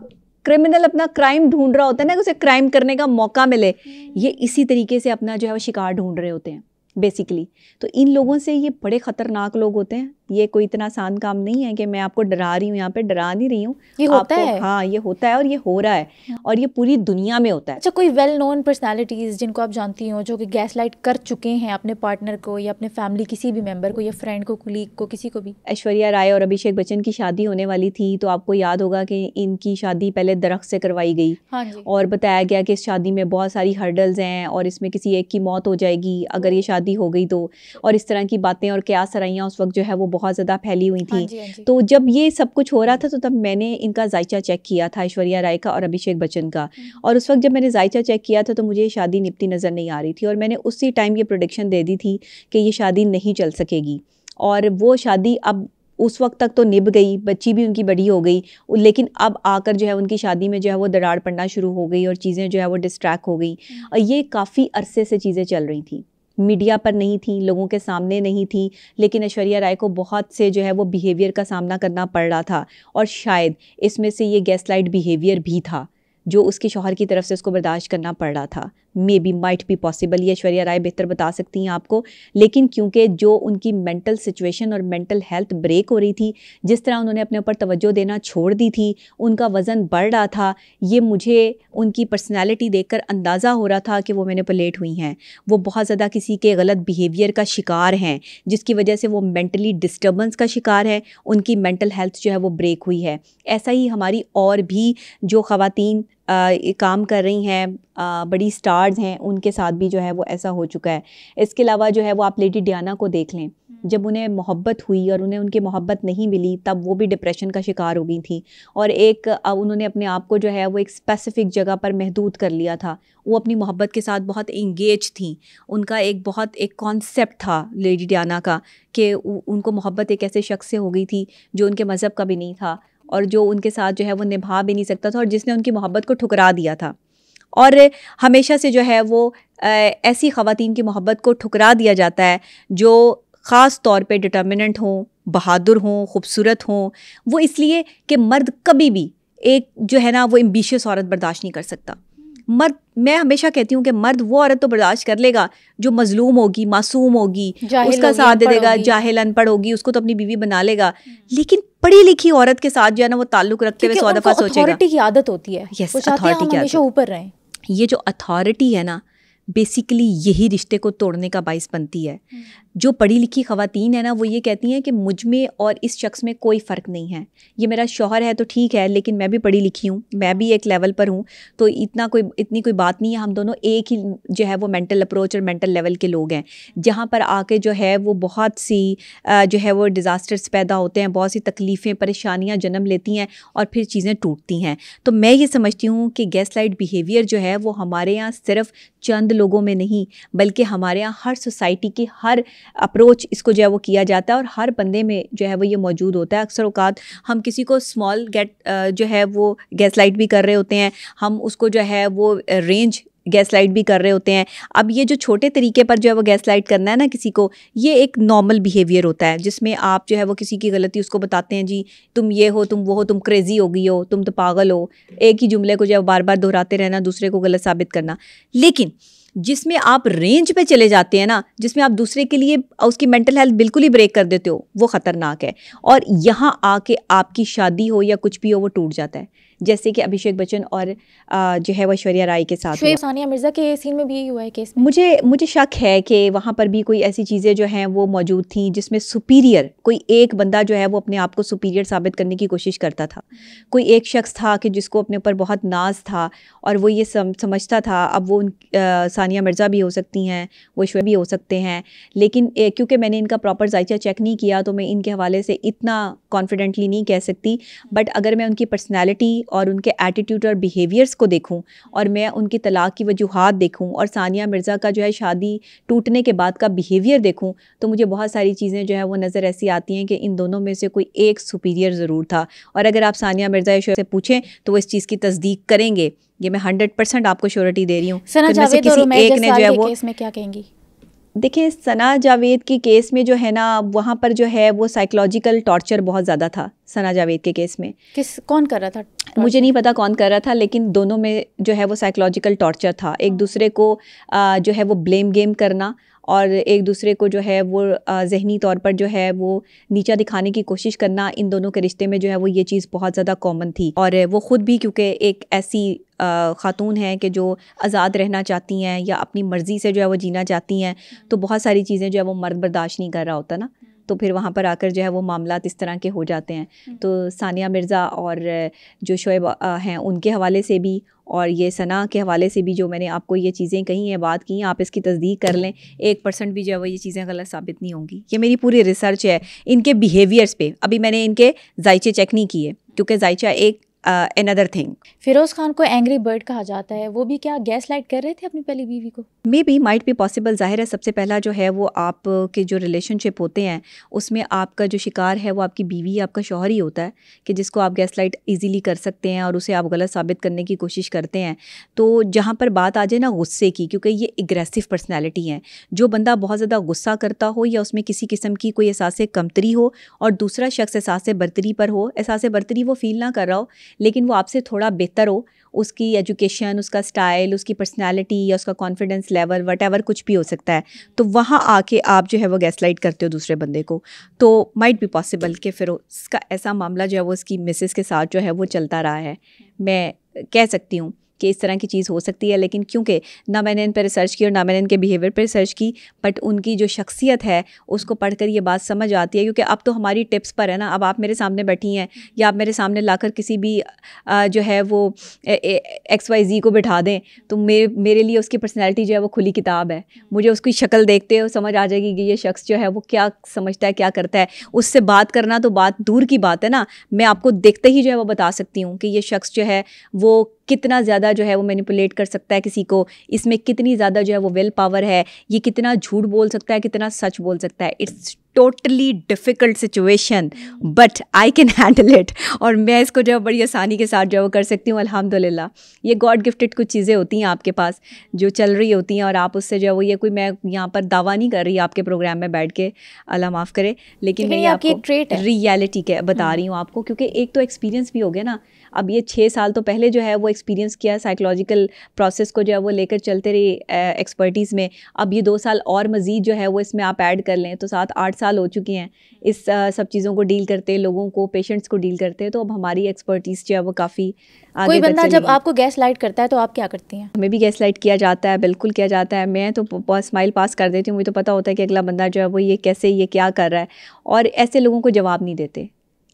क्रिमिनल अपना क्राइम ढूंढ रहा होता है ना, उसे क्राइम करने का मौका मिले, ये इसी तरीके से अपना जो है वो शिकार ढूंढ रहे होते हैं बेसिकली। तो इन लोगों से, ये बड़े ख़तरनाक लोग होते हैं। ये कोई इतना आसान काम नहीं है कि मैं आपको डरा रही हूँ, यहाँ पे डरा नहीं रही हूँ,
ये होता है।
हाँ, ये होता है और ये हो रहा है और ये पूरी दुनिया में होता है।
अच्छा, कोई वेल नोन पर्सनालिटीज़ जिनको आप जानती हो जो कि गैस लाइट कर चुके हैं अपने पार्टनर को या अपने फैमिली किसी भी मेंबर को या फ्रेंड को, कुलीग को, किसी को भी?
ऐश्वर्या राय और अभिषेक बच्चन की शादी होने वाली थी, तो आपको याद होगा कि इनकी शादी पहले दरख्त से करवाई गई।
हाँ जी।
और बताया गया कि इस शादी में बहुत सारी हर्डल्स हैं और इसमें किसी एक की मौत हो जाएगी अगर ये शादी हो गई तो, और इस तरह की बातें और क्या सराइयाँ उस वक्त जो है वो बहुत ज़्यादा फैली हुई थी।
हाँ जी, हाँ जी।
तो जब ये सब कुछ हो रहा था तो तब मैंने इनका जायचा चेक किया था, ऐश्वर्या राय का और अभिषेक बच्चन का। और उस वक्त जब मैंने जायचा चेक किया था तो मुझे ये शादी निपटी नज़र नहीं आ रही थी और मैंने उसी टाइम ये प्रेडिक्शन दे दी थी कि ये शादी नहीं चल सकेगी। और वो शादी अब उस वक्त तक तो निभ गई, बच्ची भी उनकी बड़ी हो गई, लेकिन अब आकर जो है उनकी शादी में जो है वो दरार पड़ना शुरू हो गई और चीज़ें जो है वो डिस्ट्रैक्ट हो गई। और ये काफ़ी अरसे से चीज़ें चल रही थी, मीडिया पर नहीं थी, लोगों के सामने नहीं थी, लेकिन ऐश्वर्या राय को बहुत से जो है वो बिहेवियर का सामना करना पड़ रहा था और शायद इसमें से ये गैसलाइट बिहेवियर भी था जो उसके शौहर की तरफ से उसको बर्दाश्त करना पड़ रहा था। May be, might be possible, ये ऐश्वर्या राय बेहतर बता सकती हैं आपको, लेकिन क्योंकि जो उनकी मेंटल सिचुएशन और मेंटल हेल्थ ब्रेक हो रही थी, जिस तरह उन्होंने अपने ऊपर तवज्जो देना छोड़ दी थी, उनका वज़न बढ़ रहा था, ये मुझे उनकी पर्सनैलिटी देखकर अंदाज़ा हो रहा था कि वो मैनिपुलेट हुई हैं, वो बहुत ज़्यादा किसी के गलत बिहेवियर का शिकार हैं, जिसकी वजह से वो मेंटली डिस्टर्बेंस का शिकार है, उनकी मेंटल हेल्थ जो है वो ब्रेक हुई है। ऐसा ही हमारी और भी जो ख़वातीन काम कर रही हैं, बड़ी स्टार्स हैं, उनके साथ भी जो है वो ऐसा हो चुका है। इसके अलावा जो है वो आप लेडी डियाना को देख लें, जब उन्हें मोहब्बत हुई और उन्हें उनकी मोहब्बत नहीं मिली तब वो भी डिप्रेशन का शिकार हो गई थी और एक उन्होंने अपने आप को जो है वो एक स्पेसिफिक जगह पर महदूद कर लिया था। वो अपनी मोहब्बत के साथ बहुत इंगेज थी, उनका एक कॉन्सेप्ट था लेडी डियाना का कि उनको मोहब्बत एक ऐसे शख्स से हो गई थी जो उनके मज़हब का भी नहीं था और जो उनके साथ जो है वो निभा भी नहीं सकता था और जिसने उनकी मोहब्बत को ठुकरा दिया था। और हमेशा से जो है वो ऐसी ख़वातीन की मोहब्बत को ठुकरा दिया जाता है जो ख़ास तौर पे डिटर्मिनेंट हों, बहादुर हों, खूबसूरत हों। वो इसलिए कि मर्द कभी भी एक जो है ना वो एम्बिशियस औरत बर्दाश्त नहीं कर सकता। मर्द, मैं हमेशा कहती हूँ कि मर्द वो औरत तो बर्दाश्त कर लेगा जो मजलूम होगी, मासूम होगी, उसका साथ दे देगा, जाहिल अनपढ़ होगी, उसको तो अपनी बीवी बना लेगा, लेकिन पढ़ी लिखी औरत के साथ जो है ना वो ताल्लुक रखते हुए 100 दफ़ा सोचेगा।
अथॉरिटी की आदत होती है,
यस,
वो चाहते हैं हम हमेशा ऊपर रहें।
ये जो अथॉरिटी है ना, बेसिकली यही रिश्ते को तोड़ने का बाइस बनती है। जो पढ़ी लिखी ख़वातीन है ना, वो ये कहती हैं कि मुझ में और इस शख्स में कोई फ़र्क नहीं है। ये मेरा शौहर है तो ठीक है, लेकिन मैं भी पढ़ी लिखी हूँ, मैं भी एक लेवल पर हूँ, तो इतनी कोई बात नहीं है। हम दोनों एक ही जो है वो मेंटल अप्रोच और मेंटल लेवल के लोग हैं। जहाँ पर आके जो है वो बहुत सी जो है वो डिज़ास्टर्स पैदा होते हैं, बहुत सी तकलीफ़ें, परेशानियाँ जन्म लेती हैं और फिर चीज़ें टूटती हैं। तो मैं ये समझती हूँ कि गैसलाइट बिहेवियर जो है वो हमारे यहाँ सिर्फ चंद लोगों में नहीं, बल्कि हमारे यहाँ हर सोसाइटी की हर अप्रोच इसको जो है वो किया जाता है और हर बंदे में जो है वो ये मौजूद होता है। अक्सर औकात हम किसी को स्मॉल जो है वो गैसलाइट भी कर रहे होते हैं, हम उसको जो है वो रेंज गैसलाइट भी कर रहे होते हैं। अब ये जो छोटे तरीके पर जो है वो गैसलाइट करना है ना किसी को, ये एक नॉर्मल बिहेवियर होता है, जिसमें आप जो है वो किसी की गलती उसको बताते हैं, जी तुम ये हो, तुम वो हो, तुम क्रेजी हो गई हो, तुम तो पागल हो। एक ही जुमले को जो है बार बार दोहराते रहना, दूसरे को गलत साबित करना। लेकिन जिसमें आप रेंज पे चले जाते हैं ना, जिसमें आप दूसरे के लिए उसकी मेंटल हेल्थ बिल्कुल ही ब्रेक कर देते हो, वो ख़तरनाक है। और यहाँ आके आपकी शादी हो या कुछ भी हो, वो टूट जाता है। जैसे कि अभिषेक बच्चन और जो है वो ऐश्वर्या राय के साथ हुआ।
सानिया मिर्ज़ा के सीन में भी यही हुआ है केस में।
मुझे शक है कि वहाँ पर भी कोई ऐसी चीज़ें जो हैं वो मौजूद थी जिसमें सुपीरियर कोई एक बंदा जो है वो अपने आप को सुपीरियर साबित करने की कोशिश करता था। कोई एक शख्स था कि जिसको अपने ऊपर बहुत नाज था और वो ये समझता था। अब वो सानिया मिर्ज़ा भी हो सकती हैं, वो ऐश्वर्या भी हो सकते हैं, लेकिन क्योंकि मैंने इनका प्रॉपर जायचा चेक नहीं किया तो मैं इनके हवाले से इतना कॉन्फिडेंटली नहीं कह सकती। बट अगर मैं उनकी पर्सनैलिटी और उनके एटीट्यूड और बिहेवियर्स को देखूं और मैं उनकी तलाक की वजूहात देखूं और सानिया मिर्ज़ा का जो है शादी टूटने के बाद का बिहेवियर देखूं, तो मुझे बहुत सारी चीज़ें जो है वो नज़र ऐसी आती हैं कि इन दोनों में से कोई एक सुपीरियर ज़रूर था। और अगर आप सानिया मिर्ज़ा से पूछें तो वो इस चीज़ की तस्दीक करेंगे, ये मैं 100% आपको श्योरिटी दे रही हूँ।
सना जावेद और उमैर जसाल के केस में क्या कहेंगी?
देखिए, सना जावेद की केस में जो है ना, वहाँ पर जो है वो साइकोलॉजिकल टॉर्चर बहुत ज़्यादा था सना जावेद के केस में।
कौन कर रहा था?
मुझे नहीं पता कौन कर रहा था, लेकिन दोनों में जो है वो साइकोलॉजिकल टॉर्चर था। एक दूसरे को जो है वो ब्लेम गेम करना और एक दूसरे को जो है वो ज़हनी तौर पर जो है वो नीचा दिखाने की कोशिश करना, इन दोनों के रिश्ते में जो है वो ये चीज़ बहुत ज़्यादा कॉमन थी। और वो ख़ुद भी क्योंकि एक ऐसी ख़ातून हैं कि जो आज़ाद रहना चाहती हैं या अपनी मर्ज़ी से जो है वो जीना चाहती हैं, तो बहुत सारी चीज़ें जो है वो मर्द बर्दाश्त नहीं कर रहा होता ना, तो फिर वहाँ पर आकर जो है वो मामलात इस तरह के हो जाते हैं। तो सानिया मिर्ज़ा और जो शोएब हैं उनके हवाले से भी और ये सना के हवाले से भी जो मैंने आपको ये चीज़ें कही हैं, बात की हैं, आप इसकी तस्दीक कर लें, 1% भी जो है वो ये चीज़ें गलत साबित नहीं होंगी। ये मेरी पूरी रिसर्च है इनके बिहेवियर्स पे। अभी मैंने इनके जायचे चेक नहीं किए क्योंकि जायचा एक अनदर थिंग।
फिरोज़ खान को एंग्री बर्ड कहा जाता है, वो भी क्या गैस लाइट कर रहे थे अपनी पहली बीवी को?
May be, might be possible. ज़ाहिर है सबसे पहला जो है वो आप के जो रिलेशनशिप होते हैं उसमें आपका जो शिकार है वो आपकी बीवी, आपका शौहर ही होता है कि जिसको आप गैस लाइट ईजीली कर सकते हैं और उसे आप गलत साबित करने की कोशिश करते हैं। तो जहाँ पर बात आ जाए ना गुस्से की, क्योंकि ये एग्रेसिव पर्सनैलिटी हैं, जो बंदा बहुत ज़्यादा गुस्सा करता हो या उसमें किसी किस्म की कोई एहसास कमतरी हो और दूसरा शख्स एहसास बरतरी पर हो, एहसास बरतरी वो फील ना कर रहा हो लेकिन वो आपसे थोड़ा बेहतर हो, उसकी एजुकेशन, उसका स्टाइल, उसकी पर्सनालिटी या उसका कॉन्फिडेंस लेवल, वटेवर कुछ भी हो सकता है, तो वहाँ आके आप जो है वो गैसलाइट करते हो दूसरे बंदे को। तो माइट बी पॉसिबल कि फिर उसका ऐसा मामला जो है वो उसकी मिसेस के साथ जो है वो चलता रहा है। मैं कह सकती हूँ कि इस तरह की चीज़ हो सकती है, लेकिन क्योंकि ना मैंने इन पर रिसर्च की और ना मैंने इनके बिहेवियर पर रिसर्च की, बट उनकी जो शख्सियत है उसको पढ़कर ये बात समझ आती है। क्योंकि अब तो हमारी टिप्स पर है ना, अब आप मेरे सामने बैठी हैं या आप मेरे सामने लाकर किसी भी जो है वो XYZ को बिठा दें तो मेरे लिए उसकी पर्सनैलिटी जो है वो खुली किताब है। मुझे उसकी शक्ल देखते हो समझ आ जाएगी कि ये शख्स जो है वो क्या समझता है, क्या करता है। उससे बात करना तो बात दूर की बात है ना, मैं आपको देखते ही जो है वो बता सकती हूँ कि ये शख्स जो है वो कितना ज़्यादा जो है वो मैनिपुलेट कर सकता है किसी को, इसमें कितनी ज़्यादा जो है वो विल पावर है, ये कितना झूठ बोल सकता है, कितना सच बोल सकता है। It's totally difficult situation but I can handle it और मैं इसको जो है बड़ी आसानी के साथ जो है वो कर सकती हूँ अल्हम्दुलिल्लाह। ये गॉड गिफ्टेड कुछ चीज़ें होती हैं आपके पास जो चल रही होती हैं और आप उससे जो है वो, ये कोई मैं यहाँ पर दावा नहीं कर रही आपके प्रोग्राम में बैठ के, अल्लाह माफ़ करे, लेकिन मैं ये आपको रियलिटी के बता रही हूँ आपको, क्योंकि एक तो एक्सपीरियंस भी हो गया ना। अब ये 6 साल तो पहले जो है वो एक्सपीरियंस किया साइकोलॉजिकल प्रोसेस को जो है वो लेकर चलते रही एक्सपर्टीज़ में। अब ये 2 साल और मज़ीद जो है वो इसमें आप ऐड कर लें तो 7-8 साल हो चुकी हैं इस सब चीज़ों को डील करते, लोगों को, पेशेंट्स को डील करते हैं। तो अब हमारी एक्सपर्टीज़ जो है वो काफ़ी आगे
कोई बंदा
तक
जब
चली।
आपको गैस लाइट करता है तो आप क्या करती हैं?
हमें भी गैस लाइट किया जाता है, बिल्कुल किया जाता है। मैं तो बहुत स्माइल पास कर देती हूँ, मुझे तो पता होता है कि अगला बंदा जो है वो ये कैसे, ये क्या कर रहा है, और ऐसे लोगों को जवाब नहीं देते।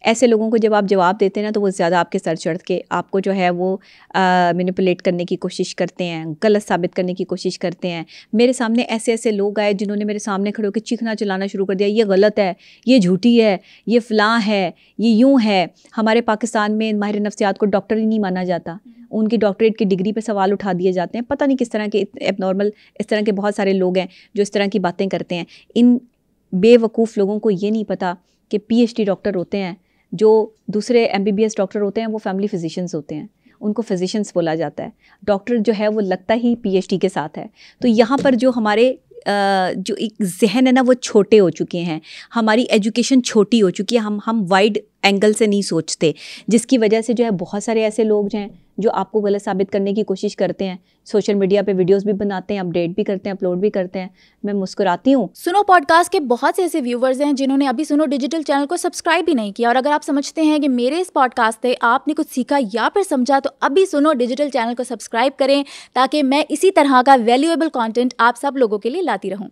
ऐसे लोगों को जब आप जवाब देते हैं ना तो वो ज़्यादा आपके सर चढ़ के आपको जो है वो मैनिपुलेट करने की कोशिश करते हैं, गलत साबित करने की कोशिश करते हैं। मेरे सामने ऐसे ऐसे लोग आए जिन्होंने मेरे सामने खड़े होकर चीखना चिल्लाना शुरू कर दिया, ये गलत है, ये झूठी है, ये फ़लाँ है, ये यूँ है। हमारे पाकिस्तान में माहिर नफ्सियात को डॉक्टर ही नहीं माना जाता, उनकी डॉक्टरेट की डिग्री पे सवाल उठा दिए जाते हैं। पता नहीं किस तरह के एबनॉर्मल इस तरह के बहुत सारे लोग हैं जो इस तरह की बातें करते हैं। इन बेवकूफ़ लोगों को ये नहीं पता कि PhD डॉक्टर होते हैं, जो दूसरे MBBS डॉक्टर होते हैं वो फैमिली फिजिशियंस होते हैं, उनको फिजिशियंस बोला जाता है। डॉक्टर जो है वो लगता ही PhD के साथ है। तो यहाँ पर जो हमारे जो एक जहन है ना वो छोटे हो चुके हैं, हमारी एजुकेशन छोटी हो चुकी है, हम वाइड एंगल से नहीं सोचते, जिसकी वजह से जो है बहुत सारे ऐसे लोग हैं जो आपको गलत साबित करने की कोशिश करते हैं। सोशल मीडिया पे वीडियोस भी बनाते हैं, अपडेट भी करते हैं, अपलोड भी करते हैं। मैं मुस्कुराती हूँ।
सुनो पॉडकास्ट के बहुत से ऐसे व्यूवर्स हैं जिन्होंने अभी सुनो डिजिटल चैनल को सब्सक्राइब भी नहीं किया, और अगर आप समझते हैं कि मेरे इस पॉडकास्ट से आपने कुछ सीखा या फिर समझा तो अभी सुनो डिजिटल चैनल को सब्सक्राइब करें, ताकि मैं इसी तरह का वैल्यूएबल कंटेंट आप सब लोगों के लिए लाती रहूं।